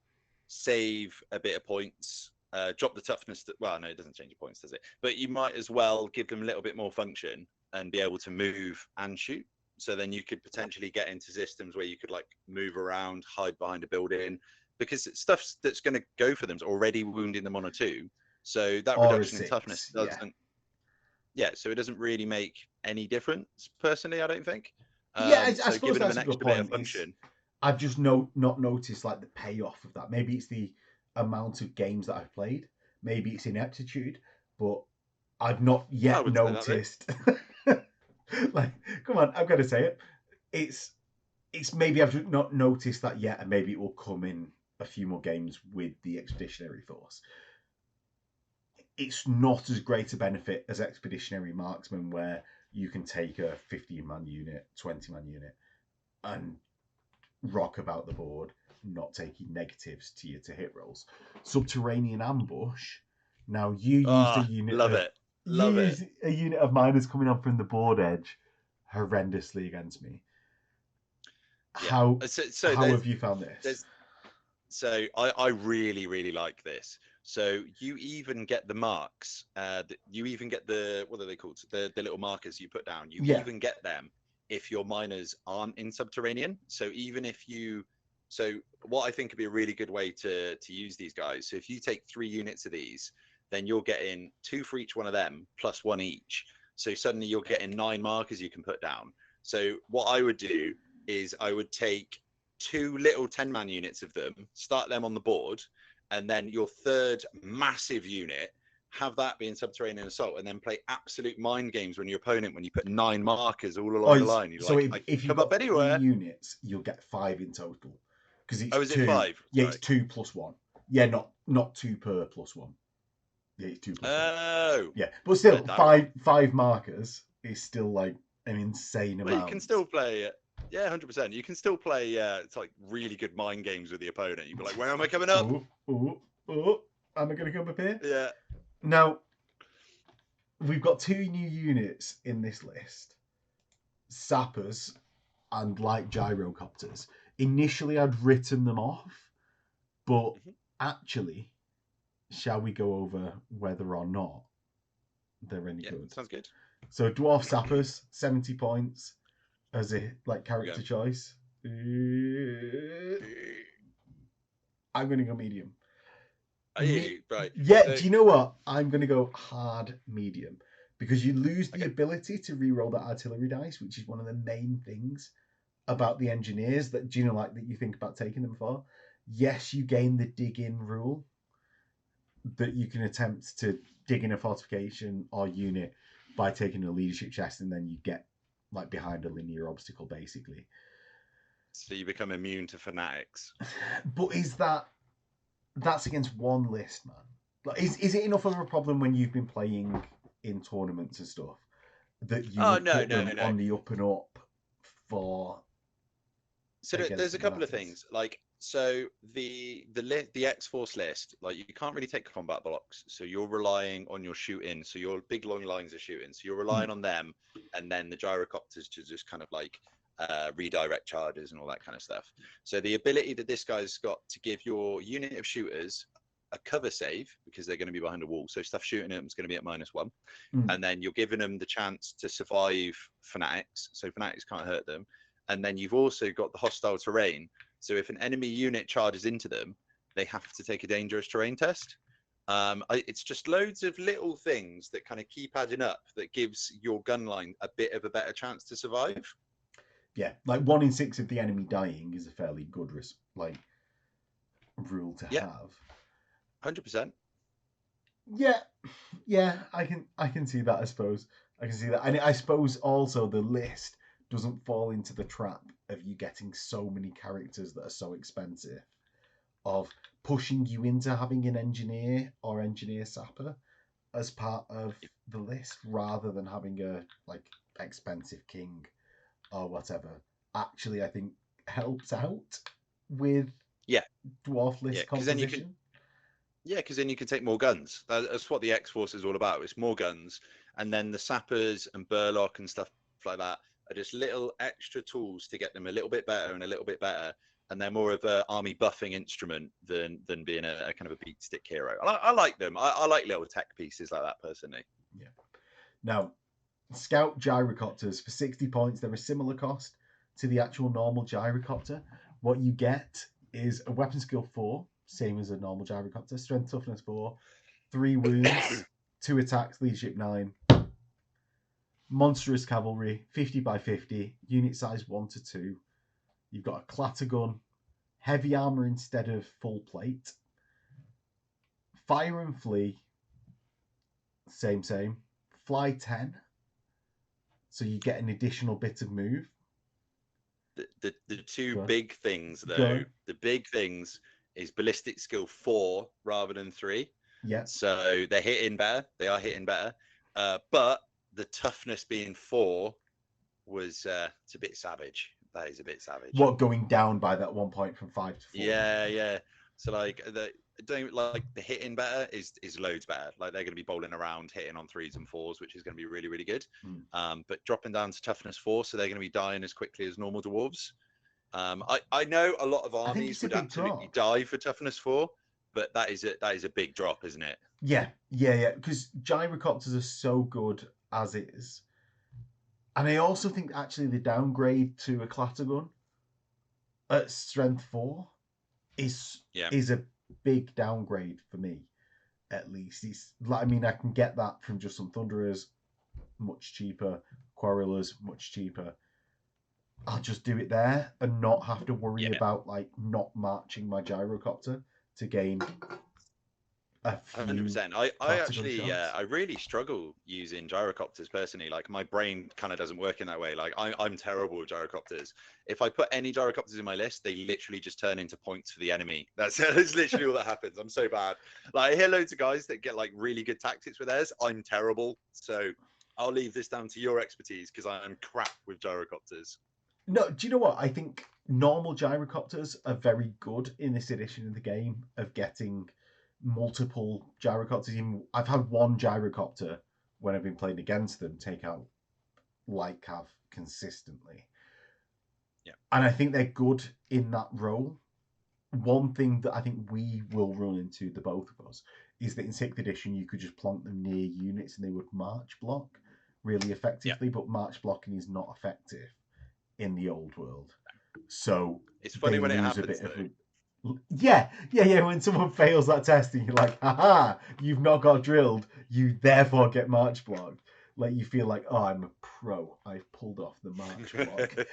save a bit of points, drop the toughness. Well, no, it doesn't change your points, does it? But you might as well give them a little bit more function and be able to move and shoot. So then you could potentially get into systems where you could like move around, hide behind a building, because stuff that's going to go for them is already wounding them on a 2. So that reduction in toughness doesn't. Yeah, so it doesn't really make any difference personally, I don't think. I so suppose giving them that's an a good extra bit of point. function. I've just not noticed like the payoff of that. Maybe it's the amount of games that I've played. Maybe it's ineptitude, but I've not yet noticed. Like, come on, I've got to say it. It's maybe I've not noticed that yet, and maybe it will come in a few more games with the Expeditionary Force. It's not as great a benefit as Expeditionary Marksman, where you can take a 15-man unit, 20-man unit, and rock about the board, not taking negatives to your to-hit rolls. Subterranean Ambush. Now, you used a unit a unit of miners coming up from the board edge horrendously against me. Yeah. How have you found this? So I really, really like this. So you even get the marks. You even get the, what are they called? The little markers you put down. You even get them if your miners aren't in subterranean. So even if you, so what I think would be a really good way to use these guys. So if you take 3 units of these, then you're getting 2 for each one of them, plus 1 each. So suddenly you're getting 9 markers you can put down. So what I would do is I would take 2 little 10-man units of them, start them on the board, and then your 3rd massive unit, have that be in subterranean assault, and then play absolute mind games when your opponent, when you put 9 markers all along the line. You're so like, if you come up anywhere, 3 units, you'll get 5 in total. Because it's is it 5? Yeah, it's 2 plus 1. Yeah, not 2 per plus 1. Yeah, it's 2 plus 1. Yeah, but still, 5 markers is still like an insane amount. You can still play it. Yeah, 100%. You can still play it's like really good mind games with the opponent. You'd be like, where am I coming up? Am I going to come up here? Yeah. Now, we've got 2 new units in this list. Sappers and light gyrocopters. Initially, I'd written them off, but actually, shall we go over whether or not they're any good? Sounds good. So, Dwarf Sappers, 70 points as a character choice. I'm going to go medium. Are you? Right. Yeah, so, do you know what? I'm going to go hard medium, because you lose the ability to reroll that artillery dice, which is one of the main things about the engineers that that you think about taking them for. Yes, you gain the dig in rule, that you can attempt to dig in a fortification or unit by taking a leadership chest, and then you get like behind a linear obstacle, basically. So you become immune to fanatics. But that's against one list, man? Like, is it enough of a problem when you've been playing in tournaments and stuff that you would put them on the up and up for? So there's a couple of things. Like, so the X-Force list, like, you can't really take combat blocks, so you're relying on your shooting. So your big long lines of shooting, so you're relying on them, and then the gyrocopters to just kind of like redirect charges and all that kind of stuff. So the ability that this guy's got to give your unit of shooters a cover save, because they're going to be behind a wall, so stuff shooting at them is going to be at -1, and then you're giving them the chance to survive fanatics, so fanatics can't hurt them. And then you've also got the hostile terrain. So if an enemy unit charges into them, they have to take a dangerous terrain test. It's just loads of little things that kind of keep adding up that gives your gun line a bit of a better chance to survive. Yeah, like 1 in 6 of the enemy dying is a fairly good rule to have. 100%. Yeah, I can see that. I suppose I can see that, and I suppose also the list doesn't fall into the trap of you getting so many characters that are so expensive, of pushing you into having an engineer or engineer sapper as part of the list, rather than having a like expensive king or whatever. Actually, I think helps out with dwarf list composition. Because then you can take more guns. That's what the X-Force is all about. It's more guns, and then the sappers and burlock and stuff like that are just little extra tools to get them a little bit better and a little bit better, and they're more of an army buffing instrument than being a kind of a beat stick hero. I like them. I like little tech pieces like that, personally. Yeah. Now, scout gyrocopters for 60 points. They're a similar cost to the actual normal gyrocopter. What you get is a weapon skill 4, same as a normal gyrocopter. Strength toughness 4, 3 wounds, 2 attacks, leadership 9. Monstrous cavalry, 50 by 50, unit size 1 to 2. You've got a clatter gun, heavy armor instead of full plate. Fire and flee, same. Fly 10, so you get an additional bit of move. The two big things, though, the big things is ballistic skill 4 rather than 3. Yeah. So they're hitting better. They are hitting better. But the toughness being 4 was it's a bit savage. That is a bit savage. What, going down by that 1 point from 5 to 4? Yeah. So like the hitting better is loads better. Like, they're going to be bowling around hitting on 3s and 4s, which is going to be really, really good. But dropping down to toughness 4, so they're going to be dying as quickly as normal dwarves. I know a lot of armies would absolutely die for toughness 4, but that is a big drop, isn't it? Yeah. Because gyrocopters are so good as is. And I also think actually the downgrade to a clatter gun at strength 4 is a big downgrade for me, at least. It's like, I mean, I can get that from just some Thunderers, much cheaper, Quarrelers, much cheaper. I'll just do it there and not have to worry about like not marching my gyrocopter to gain a few 100%. I actually I really struggle using gyrocopters personally. Like, my brain kind of doesn't work in that way. Like, I'm terrible with gyrocopters. If I put any gyrocopters in my list, they literally just turn into points for the enemy. That's literally all that happens. I'm so bad. Like, I hear loads of guys that get like really good tactics with theirs. I'm terrible. So I'll leave this down to your expertise, because I'm crap with gyrocopters. No, do you know what? I think normal gyrocopters are very good in this edition of the game of getting multiple gyrocopters. I've had one gyrocopter when I've been playing against them take out light cav consistently. Yeah. And I think they're good in that role. One thing that I think we will run into, the both of us, is that in 6th edition you could just plonk them near units and they would march block really effectively, but march blocking is not effective in the old world. So it's funny when it happens, Yeah. When someone fails that test and you're like, aha, you've not got drilled, you therefore get march blocked. Like, you feel like, oh, I'm a pro. I've pulled off the march block.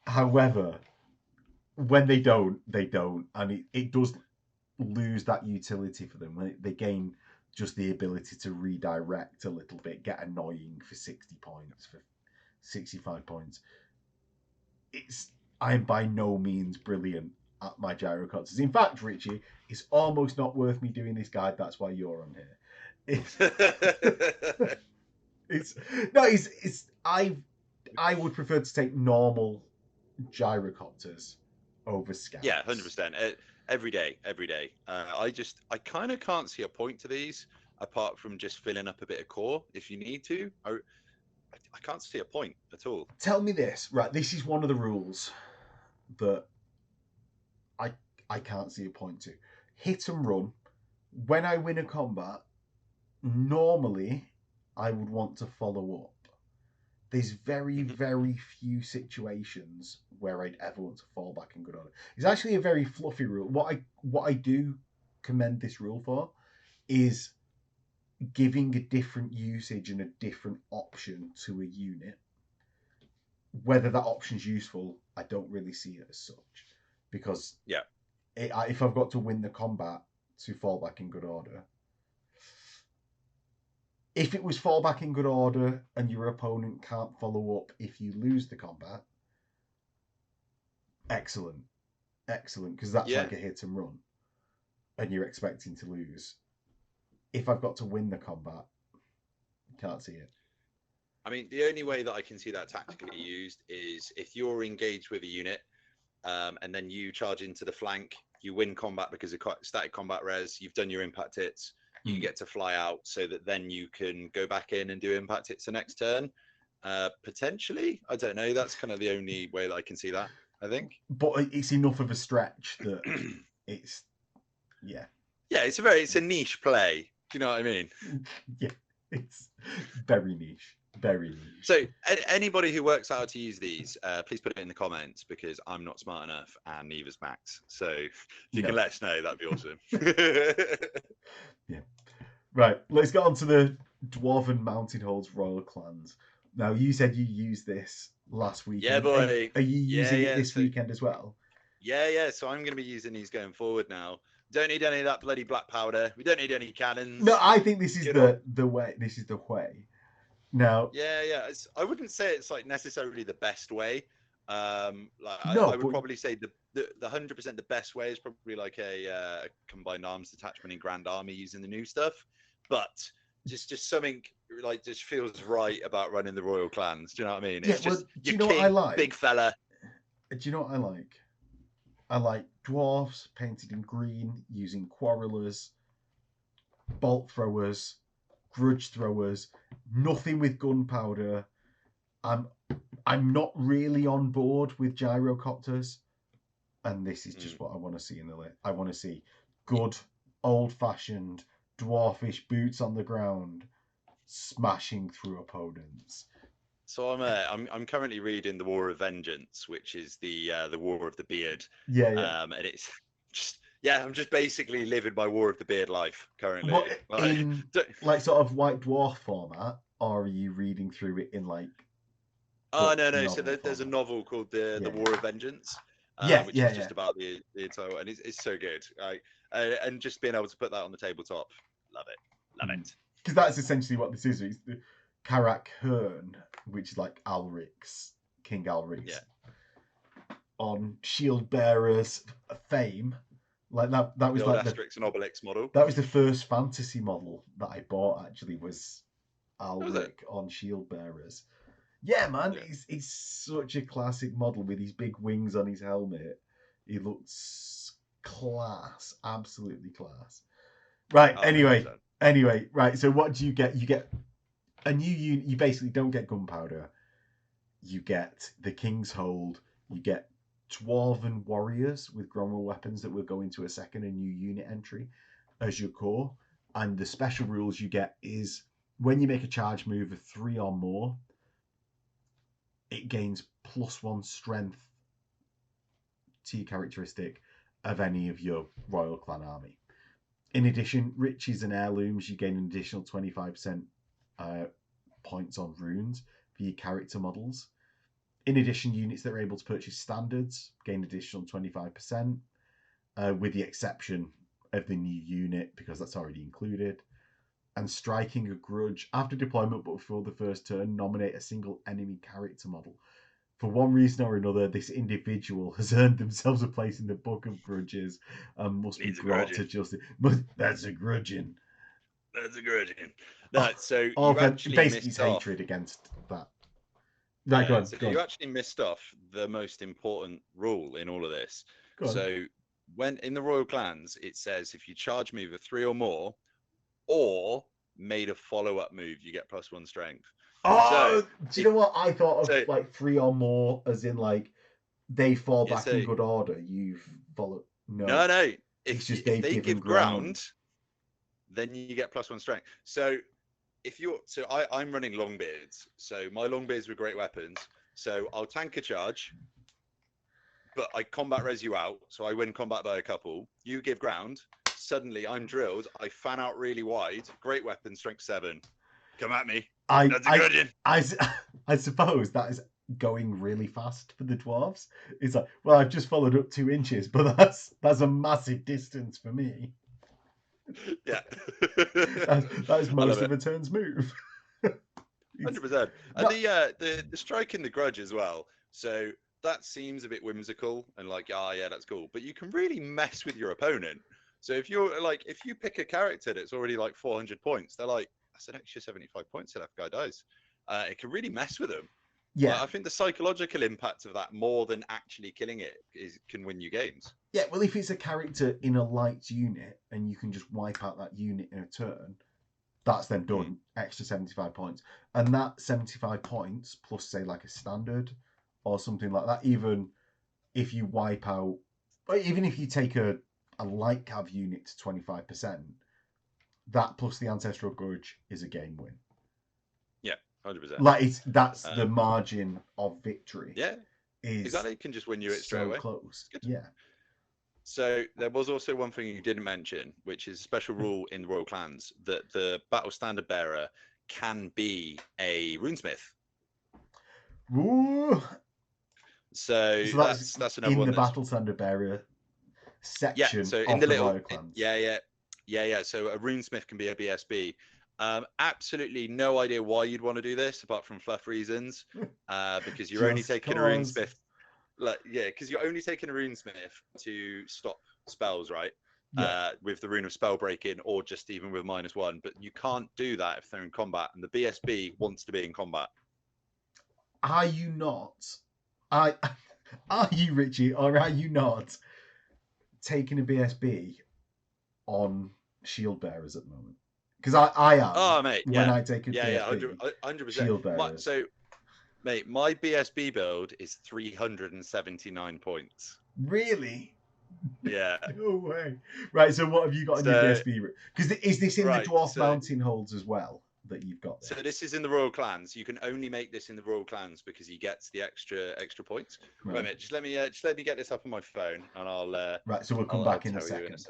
However, when they don't, and it does lose that utility for them. When they gain just the ability to redirect a little bit, get annoying for 60 points, for 65 points. I'm by no means brilliant at my gyrocopters. In fact, Richie, it's almost not worth me doing this guide. That's why you're on here. I would prefer to take normal gyrocopters over scouts. Yeah, 100%. Every day. I kind of can't see a point to these apart from just filling up a bit of core if you need to. I can't see a point at all. Tell me this, right? This is one of the rules that I can't see a point to. Hit and run. When I win a combat, normally I would want to follow up. There's very, very few situations where I'd ever want to fall back in good order. It's actually a very fluffy rule. What I do commend this rule for is giving a different usage and a different option to a unit. Whether that option's useful, I don't really see it as such. Because if I've got to win the combat to fall back in good order, if it was fall back in good order and your opponent can't follow up if you lose the combat, excellent, because that's like a hit and run, and you're expecting to lose. If I've got to win the combat, can't see it. I mean, the only way that I can see that tactically used is if you're engaged with a unit, and then you charge into the flank, you win combat because of static combat res, you've done your impact hits, you get to fly out so that then you can go back in and do impact hits the next turn. Potentially, I don't know. That's kind of the only way that I can see that, I think. But it's enough of a stretch that it's, Yeah, it's a niche play. Do you know what I mean? Yeah, it's very niche. Very niche. So anybody who works out how to use these, please put it in the comments because I'm not smart enough and neither's Max. So if you can let us know, that'd be awesome. Yeah. Right, let's get on to the Dwarven Mountain Holds Royal Clans. Now, you said you used this last week. Yeah, boy. Are you using it this weekend as well? Yeah. So I'm going to be using these going forward now. Don't need any of that bloody black powder. We don't need any cannons. No, I think this is the way. This is the way. Now, yeah. I wouldn't say it's like necessarily the best way. I would probably say the 100% the best way is probably like a combined arms detachment in Grand Army using the new stuff. But just something like just feels right about running the royal clans. Do you know what I mean? It's just do you know what I like? Big fella. Do you know what I like? I like dwarfs painted in green using quarrelers, bolt throwers, grudge throwers, nothing with gunpowder. I'm not really on board with gyrocopters, and this is just what I want to see in the list. I want to see good, old-fashioned, dwarfish boots on the ground, smashing through opponents. So I'm currently reading The War of Vengeance, which is the War of the Beard. Yeah. And it's just I'm just basically living my War of the Beard life currently. But in like sort of White Dwarf format, or are you reading through it in like? Oh no! So there's a novel called the War of Vengeance, which is just about the entire, and it's so good. And just being able to put that on the tabletop, love it. Because that's essentially what this is. It's the Karak Hearn, which is like Alric's, King Alric's, on Shieldbearers fame. Like that was the like Asterix and Obelix model. That was the first fantasy model that I bought. Actually, was Alric on Shieldbearers. Yeah, man, he's such a classic model with his big wings on his helmet. He looks class, absolutely class. Right. Anyway, right. So what do you get? You get a new unit. You basically don't get gunpowder. You get the King's Hold. You get Dwarven warriors with Gromril weapons that will go into a second, a new unit entry as your core. And the special rules you get is when you make a charge move of 3 or more, it gains +1 strength to your characteristic of any of your Royal Clan army. In addition, riches and heirlooms, you gain an additional 25% points on runes for your character models. In addition, units that are able to purchase standards gain additional 25%, with the exception of the new unit, because that's already included. and striking a grudge. After deployment, but before the first turn, nominate a single enemy character model. For one reason or another, this individual has earned themselves a place in the Book of Grudges and must be brought to justice. But that's a grudging. That's a grudging. No, so Oh, you actually basically missed hatred off. against that. Right, go on. So Go you on. actually missed off the most important rule in all of this. Go on. So when in the Royal Clans, it says if you charge me with 3 or more, or made a follow-up move, you get +1 strength. Oh, do you know what I thought of? Like 3 or more, as in like they fall back in good order. You've followed. No. It's just if they give ground, then you get +1 strength. So if you're I'm running Longbeards, so my Longbeards were great weapons. So I'll tank a charge, but I combat res you out, so I win combat by a couple. You give ground, suddenly I'm drilled. I fan out really wide. Great weapon, strength 7. Come at me. That's a good one. I suppose that is going really fast for the dwarves. It's like, well, I've just followed up 2 inches, but that's a massive distance for me. Yeah, that is most of a turn's move. 100%. And the striking the grudge as well. So that seems a bit whimsical and like, yeah, that's cool. But you can really mess with your opponent. So if you're like, if you pick a character that's already like 400 points, they're like, that's an extra 75 points if that guy dies. It can really mess with them. Yeah, like, I think the psychological impact of that more than actually killing it can win you games. Yeah, well, if it's a character in a light unit and you can just wipe out that unit in a turn, that's then done. Extra 75 points. And that 75 points plus, say, like a standard or something like that, even if you wipe out, even if you take a light cav unit to 25%, that plus the Ancestral Grudge is a game win. Yeah, 100%. Like, that's the margin of victory. Yeah, exactly. It can just win you it straight away. Close. Yeah. So there was also one thing you didn't mention, which is a special rule in the Royal Clans, that the Battle Standard Bearer can be a Runesmith. Ooh. So that's another one. In the Battle Standard Bearer section of the Royal Clans. Yeah. So a Runesmith can be a BSB. Absolutely no idea why you'd want to do this, apart from fluff reasons, because you're only taking a Runesmith. Because you're only taking a Runesmith to stop spells, right? Yeah. With the Rune of Spellbreaking, or just even with -1. But you can't do that if they're in combat, and the BSB wants to be in combat. Are you not? Are you, Richie, or are you not taking a BSB on Shieldbearers at the moment? Because I am. Oh, mate. When I take a BSB, 100%. Shieldbearers. So, mate, my BSB build is 379 points. Really? Yeah. No way. Right, so what have you got in your BSB? Because is this in the Dwarf Mountain Holds as well that you've got there? So this is in the Royal Clans. You can only make this in the Royal Clans because he gets the extra points. Right. Wait a minute, just let me get this up on my phone, and I'll. Right, so we'll come back in a second.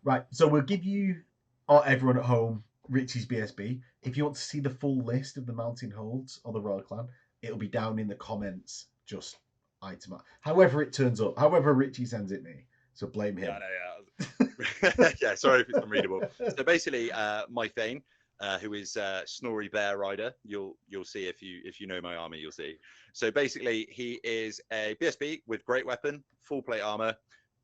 Right, so we'll give you, or everyone at home, Richie's BSB. If you want to see the full list of the Mountain Holds or the Royal Clan, it'll be down in the comments. Just item up. However it turns up, however Richie sends it me. So blame him. Yeah, yeah. Sorry if it's unreadable. So basically, my Thane, who is Snorri Bear Rider. You'll see if you know my army, you'll see. So basically, he is a BSB with great weapon, full plate armor,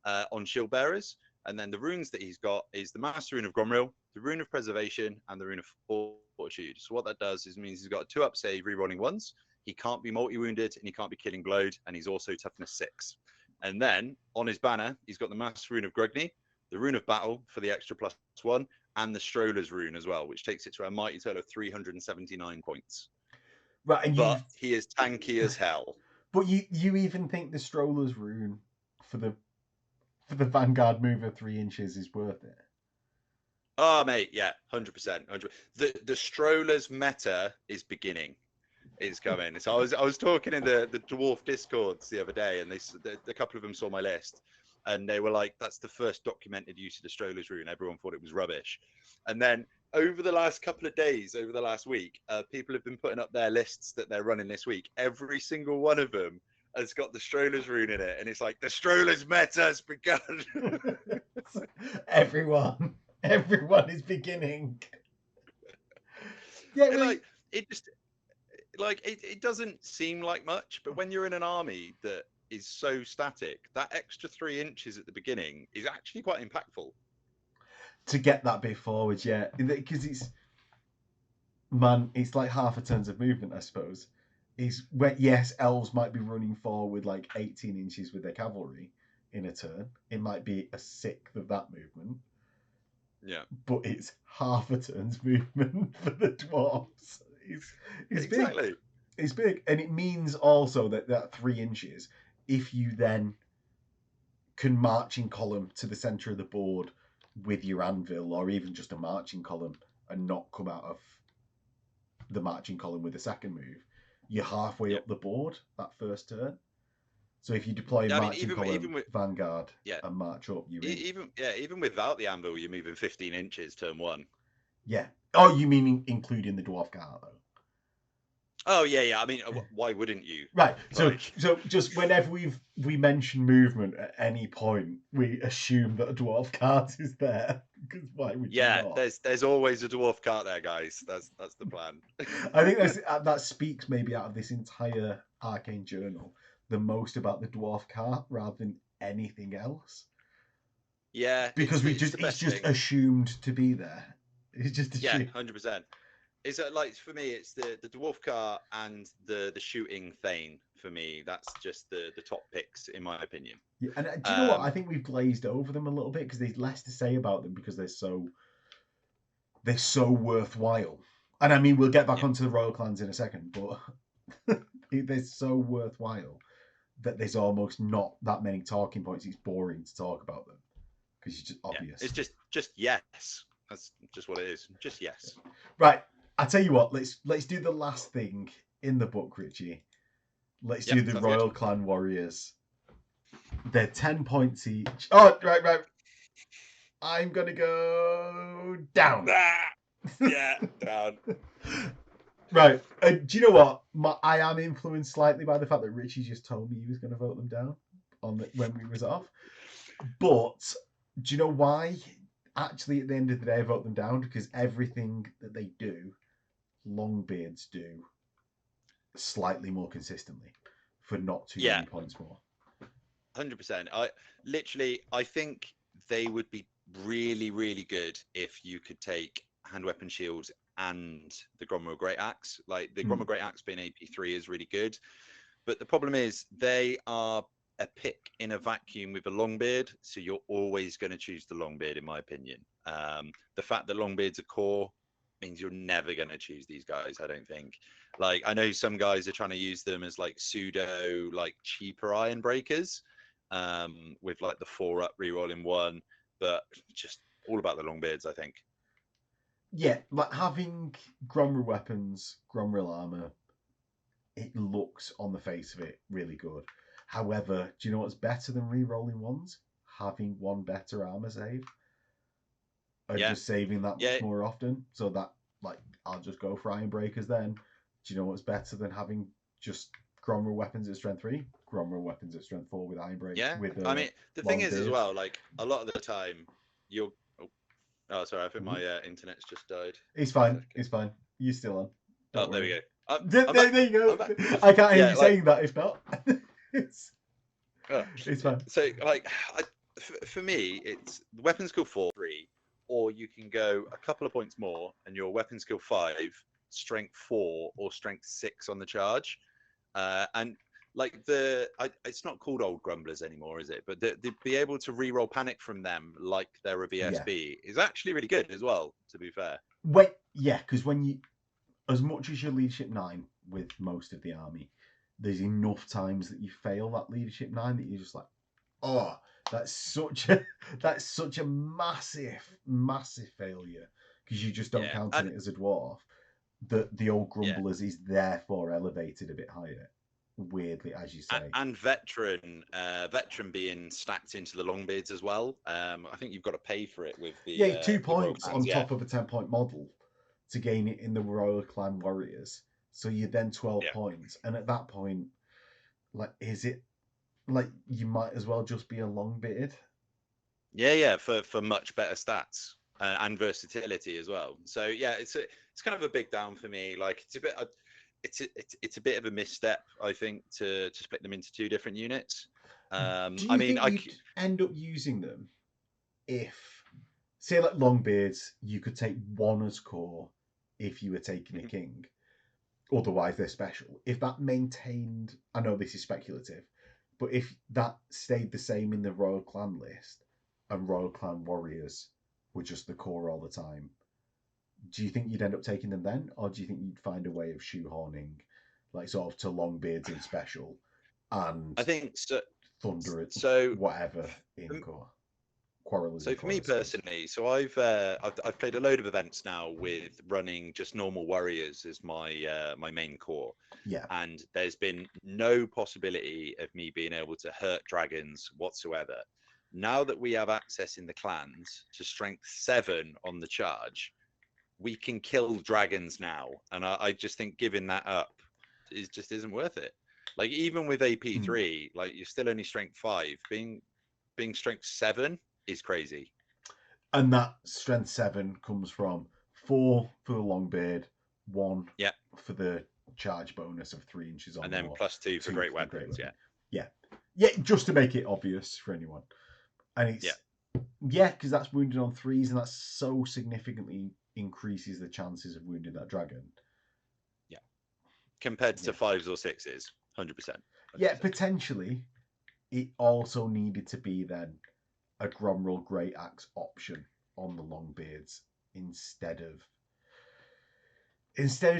on Shieldbearers. And then the runes that he's got is the Master Rune of Gromril, the Rune of Preservation, and the Rune of Fortitude. So what that does is means he's got a 2-up save, rerolling 1s. He can't be multi-wounded, and he can't be killing glowed, and he's also toughness 6. And then on his banner, he's got the Master Rune of Grungni, the Rune of Battle for the extra +1, and the Strollaz rune as well, which takes it to a mighty total of 379 points. Right, but he is tanky as hell. But you even think the Strollaz rune for the Vanguard move of 3 inches is worth it? Oh, mate, yeah, 100%. The Strollaz meta is beginning. Is coming. So I was talking in the Dwarf Discords the other day, and a couple of them saw my list, and they were like, "That's the first documented use of the Strollaz rune." Everyone thought it was rubbish, and then over the last couple of days, over the last week, people have been putting up their lists that they're running this week. Every single one of them has got the Strollaz rune in it, and it's like the Strollaz meta has begun. Everyone is beginning. Yeah, And, really. like it just it doesn't seem like much, but when you're in an army that is so static, that extra 3 inches at the beginning is actually quite impactful. To get that bit forward, yeah, because it's like half a turn's of movement, I suppose. Is when yes, elves might be running forward like 18 inches with their cavalry in a turn. It might be a sixth of that movement. Yeah, but it's half a turn's movement for the dwarfs. It's exactly. big. It's big, and it means also that 3 inches, if you then can march in column to the center of the board with your anvil, or even just a marching column, and not come out of the marching column with a second move, you're halfway Yeah. up the board that first turn. So if you deploy Yeah, I mean, marching column, even with vanguard, yeah, and march up, you're in. even without the anvil, you're moving 15 inches turn 1. Yeah. Oh, you mean including the dwarf cart though? Oh yeah. I mean, why wouldn't you? Right. So Like, just whenever we mention movement at any point, we assume that a dwarf cart is there. Because why would you yeah, not? there's always a dwarf cart there, guys. That's the plan. I think that speaks maybe out of this entire Arcane journal the most about the dwarf cart rather than anything else. Yeah, Because it's the it's best just thing. assumed to be there. It's just Yeah, assumed. 100%. It's like for me, it's the dwarf cart and the shooting Thane. For me, that's just the top picks in my opinion. Yeah, and do you know what? I think we've glazed over them a little bit because there's less to say about them because they're so worthwhile. And I mean, we'll get back Yeah, onto the royal clans in a second, but they're so worthwhile that there's almost not that many talking points. It's boring to talk about them because it's just yeah. obvious. It's just yes. That's just what it is. Just yes. Right. I tell you what. Let's do the last thing in the book, Richie. Let's Yep, do the sounds good. royal clan warriors. They're 10 points each. Oh, right. I'm gonna go down. Yeah, down. Right. Do you know what? I am influenced slightly by the fact that Richie just told me he was going to vote them down when we was off. But do you know why? Actually, at the end of the day, I vote them down because everything that they do, Longbeards do slightly more consistently for not too Yeah, many points more. 100%. I think they would be really, really good if you could take hand weapon shields and the Gromril Great Axe. Like the Gromril Great Axe being AP3 is really good, but the problem is they are a pick in a vacuum with a Longbeard, so you're always going to choose the Longbeard, in my opinion. The fact that Longbeards are core means you're never going to choose these guys, I don't think. Like, I know some guys are trying to use them as like pseudo, like cheaper iron breakers, with like the 4-up reroll in 1, but just all about the Longbeards, I think. Yeah, like having Gromril weapons, Gromril armor, it looks on the face of it really good. However, do you know what's better than re-rolling ones? Having one better armor save. And Yeah, just saving that yeah, much more often. So that, like, I'll just go for Iron Breakers then. Do you know what's better than having just Gromril weapons at strength 3? Gromril weapons at strength 4 with Iron Break, yeah. with I mean, the thing is as Longbeard. well, like a lot of the time, you're. Oh, sorry, I think my internet's just died. It's 1 fine. second. It's fine. You're still on. Oh, Don't there we worry. go. I'm There, back. there you I'm go. back. I can't hear Yeah, you like saying that if not. it's, it's fine. so, like, for me, it's the weapon skill 4-3, or you can go a couple of points more and your weapon skill 5, strength 4, or strength 6 on the charge, and like it's not called old grumblers anymore, is it? But the be able to reroll panic from them like they're a Yeah. VSB is actually really good as well. To be fair. Wait, yeah, because when you, as much as your leadership 9 with most of the army, there's enough times that you fail that leadership 9 that you're just like, oh, that's such a massive failure because you just don't count on And it as a dwarf. That the old yeah, grumblers is therefore elevated a bit higher. Weirdly, as you say, and veteran being stacked into the Longbeards as well. I think you've got to pay for it with yeah, the 2 Royal points Clans. on Yeah, top of a 10-point model to gain it in the Royal Clan Warriors. So you're then 12 yeah, points, and at that point, like, is it like you might as well just be a Longbeard? yeah. For much better stats and versatility as well. So yeah, it's kind of a big down for me. Like it's a bit, it's a bit of a misstep, I think, to split them into two different units. Do I you mean, think you'd end up using them if, say, like Longbeards, you could take one as core if you were taking a king. Otherwise, they're special. If that maintained, I know this is speculative, but if that stayed the same in the Royal Clan list and Royal Clan warriors were just the core all the time, do you think you'd end up taking them then? Or do you think you'd find a way of shoehorning, like, sort of to Longbeards in special and I think so. Thunder, So whatever in core? So for me personally, so I've played a load of events now with running just normal warriors as my main core. Yeah. And there's been no possibility of me being able to hurt dragons whatsoever. Now that we have access in the clans to strength 7 on the charge, we can kill dragons now. And I just think giving that up just isn't worth it. Like even with AP3, like you're still only strength 5. Being strength 7 is crazy. And that strength 7 comes from 4 for the Longbeard, 1 for the charge bonus of 3 inches on, and then plus 2 for great weapons. Yeah, just to make it obvious for anyone. And it's because that's wounded on 3s, and that so significantly increases the chances of wounding that dragon. Yeah, compared to 5s or 6s, 100%. Yeah, potentially. It also needed to be then a Gromril Great Axe option on the Longbeards instead of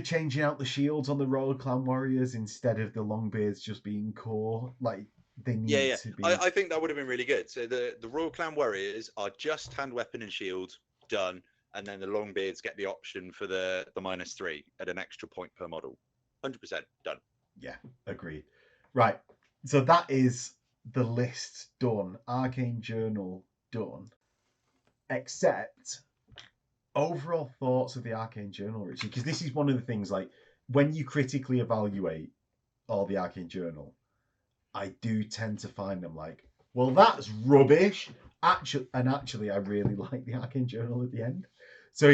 changing out the shields on the Royal Clan warriors, instead of the Longbeards just being core. Like they need to be. I think that would have been really good. So the Royal Clan warriors are just hand, weapon, and shield done, and then the Longbeards get the option for the -3 at an extra point per model. 100% done. Yeah, agreed. Right, so that is the list done. Arcane Journal done. Except overall thoughts of the Arcane Journal, Richie, because this is one of the things, like when you critically evaluate all the Arcane Journal, I do tend to find them like, well, that's rubbish. Actually, I really like the Arcane Journal at the end. So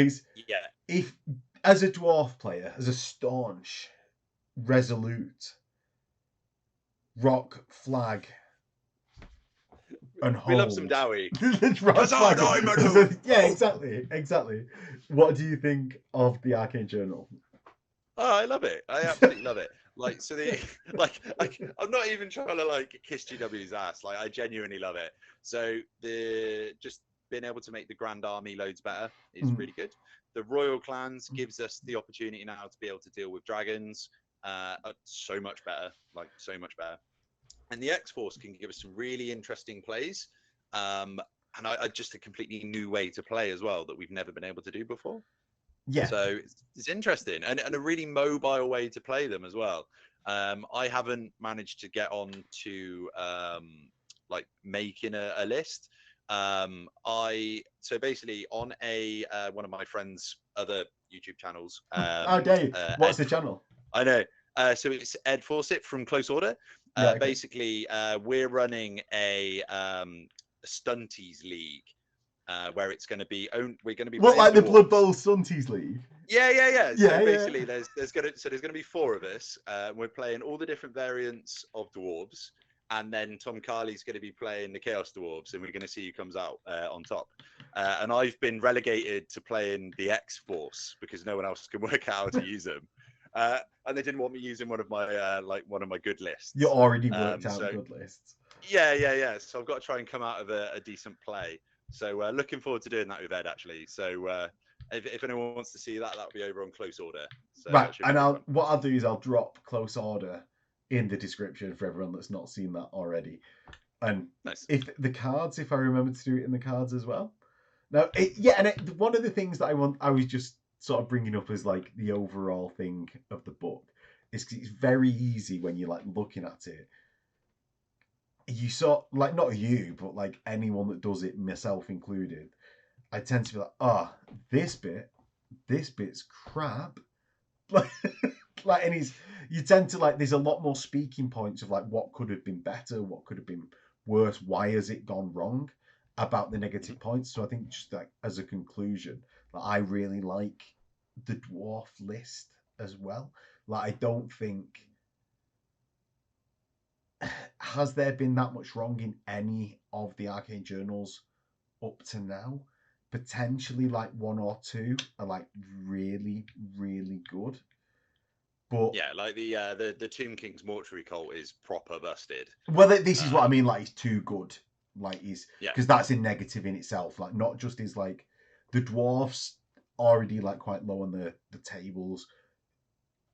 if as a dwarf player, as a staunch, resolute, rock flag, and hold. We love some Dowie. Yeah, exactly. What do you think of the Arcane Journal? Oh, I love it. I absolutely love it. Like, so I'm not even trying to like kiss GW's ass. Like, I genuinely love it. So just being able to make the Grand Army loads better is really good. The Royal Clans gives us the opportunity now to be able to deal with dragons so much better. And the X-Force can give us some really interesting plays. And I just a completely new way to play as well that we've never been able to do before. Yeah. So it's interesting and a really mobile way to play them as well. I haven't managed to get on to like making a list. So basically on one of my friends' other YouTube channels. How dare you? What's the channel? I know. So it's Ed Fawcett from Close Order. Okay. Basically, we're running a Stunties League where it's going to be we're going to be like the Blood Bowl Stunties League. Yeah. So basically, there's going to be 4 of us. We're playing all the different variants of dwarves, and then Tom Carley's going to be playing the Chaos Dwarves, and we're going to see who comes out on top. And I've been relegated to playing the X-Force because no one else can work out how to use them. And they didn't want me using one of my good lists. You already worked out good lists. Yeah. So I've got to try and come out of a decent play. So looking forward to doing that with Ed actually. So if anyone wants to see that, that'll be over on Close Order. So right, and what I'll do is I'll drop Close Order in the description for everyone that's not seen that already. And nice. If I remember to do it in the cards as well. Now, one of the things that I was just sort of bringing up as like the overall thing of the book is because it's very easy when you're like looking at it. You sort like, not you, but like anyone that does it, myself included, I tend to be like, this bit's crap. And you tend to like, there's a lot more speaking points of like what could have been better, what could have been worse, why has it gone wrong about the negative points. So I think just like as a conclusion, I really like the dwarf list as well. Like, I don't think has there been that much wrong in any of the Arcane journals up to now. Potentially like one or two are like really, really good. But yeah, like the Tomb King's mortuary cult is proper busted. Well, this is what I mean. Like, he's too good. Like, he's because that's a negative in itself. Like, not just is like the dwarfs already like quite low on the tables.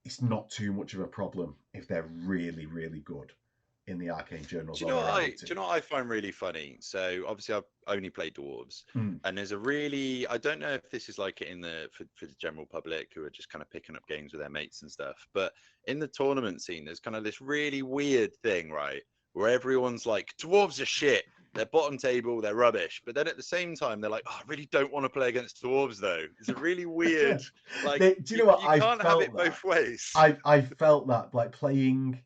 It's not too much of a problem if they're really, really good in the Arcane journals. Do you know what I find really funny? So obviously I've only played dwarves, and there's a really, I don't know if this is like it in for the general public who are just kind of picking up games with their mates and stuff, but in the tournament scene there's kind of this really weird thing, right, where everyone's like, dwarves are shit, they're bottom table, they're rubbish, but then at the same time they're like, oh, I really don't want to play against dwarves though. It's a really weird like, do you know what, you can't have it both ways. I felt that, like, playing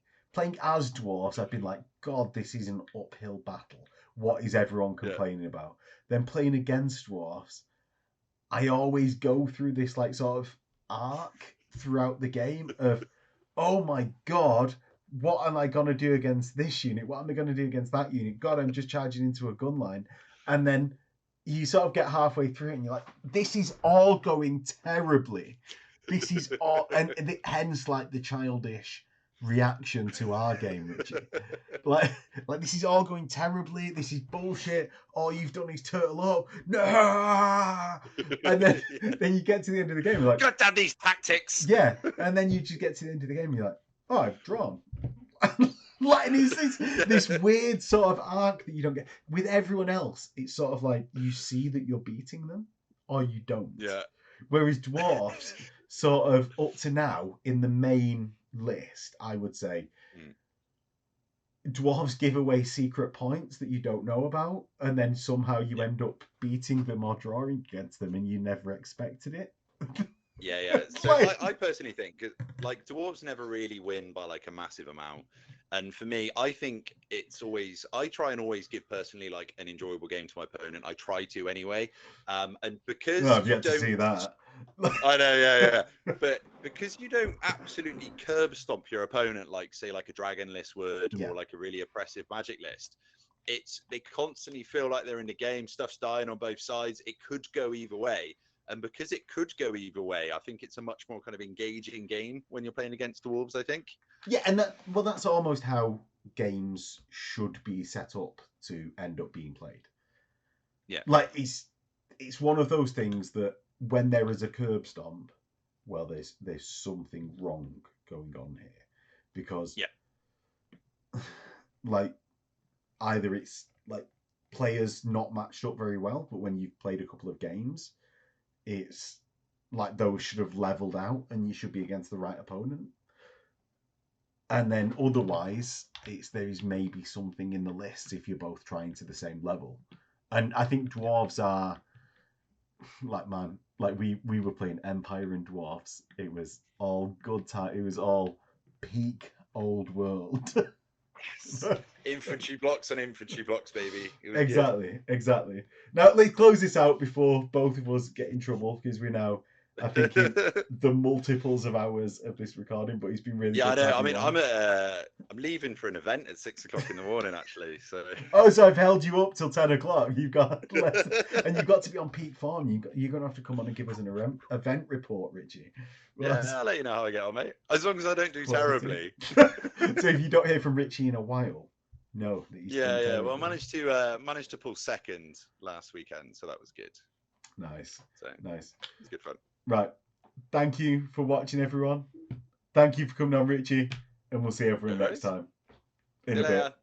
as dwarves, I've been like, God, this is an uphill battle. What is everyone complaining about? Then playing against dwarves, I always go through this like sort of arc throughout the game of, oh my God, what am I going to do against this unit? What am I going to do against that unit? God, I'm just charging into a gun line. And then you sort of get halfway through it and you're like, this is all going terribly. This is all, and hence like the childish reaction to our game, Richie. Like this is all going terribly. This is bullshit. All you've done is turtle up. No, and then you get to the end of the game, you're like, God damn these tactics. Yeah, and then you just get to the end of the game, and you're like, oh, I've drawn. Like, and it's this weird sort of arc that you don't get with everyone else. It's sort of like you see that you're beating them, or you don't. Yeah. Whereas dwarves, sort of up to now in the main list, I would say dwarves give away secret points that you don't know about, and then somehow you end up beating them or drawing against them, and you never expected it. Yeah. So I personally think, like, dwarves never really win by like a massive amount. And for me, I think I try and always give personally like an enjoyable game to my opponent. I try to anyway. And because I've yet to see that. I know, yeah. But because you don't absolutely curb stomp your opponent, like say like a dragon list would, or like a really oppressive magic list, they constantly feel like they're in the game. Stuff's dying on both sides. It could go either way. And because it could go either way, I think it's a much more kind of engaging game when you're playing against dwarves, I think. Yeah, and that's almost how games should be set up to end up being played. Yeah. Like, it's one of those things that when there is a curb stomp, well, there's something wrong going on here. Because like, either it's like players not matched up very well, but when you've played a couple of games, it's like those should have leveled out and you should be against the right opponent. And then otherwise, there is maybe something in the list if you're both trying to the same level. And I think dwarves are like, man, like we were playing Empire and Dwarfs. It was all good time. It was all peak old world. Infantry blocks on infantry blocks, baby. Exactly. Now let's close this out before both of us get in trouble, because we're now, I think, in the multiples of hours of this recording. But it's been really good. I know. I mean, I'm leaving for an event at 6 o'clock in the morning, actually. So so I've held you up till 10 o'clock. You've got and you've got to be on peak form. You're gonna have to come on and give us an event report, Richie. Well, I'll let you know how I get on, mate. As long as I don't do terribly. So if you don't hear from Richie in a while, no. Well, I managed to pull second last weekend, so that was good. Nice. Nice. It's good fun. Right. Thank you for watching, everyone. Thank you for coming on, Richie, and we'll see everyone next time. In a bit.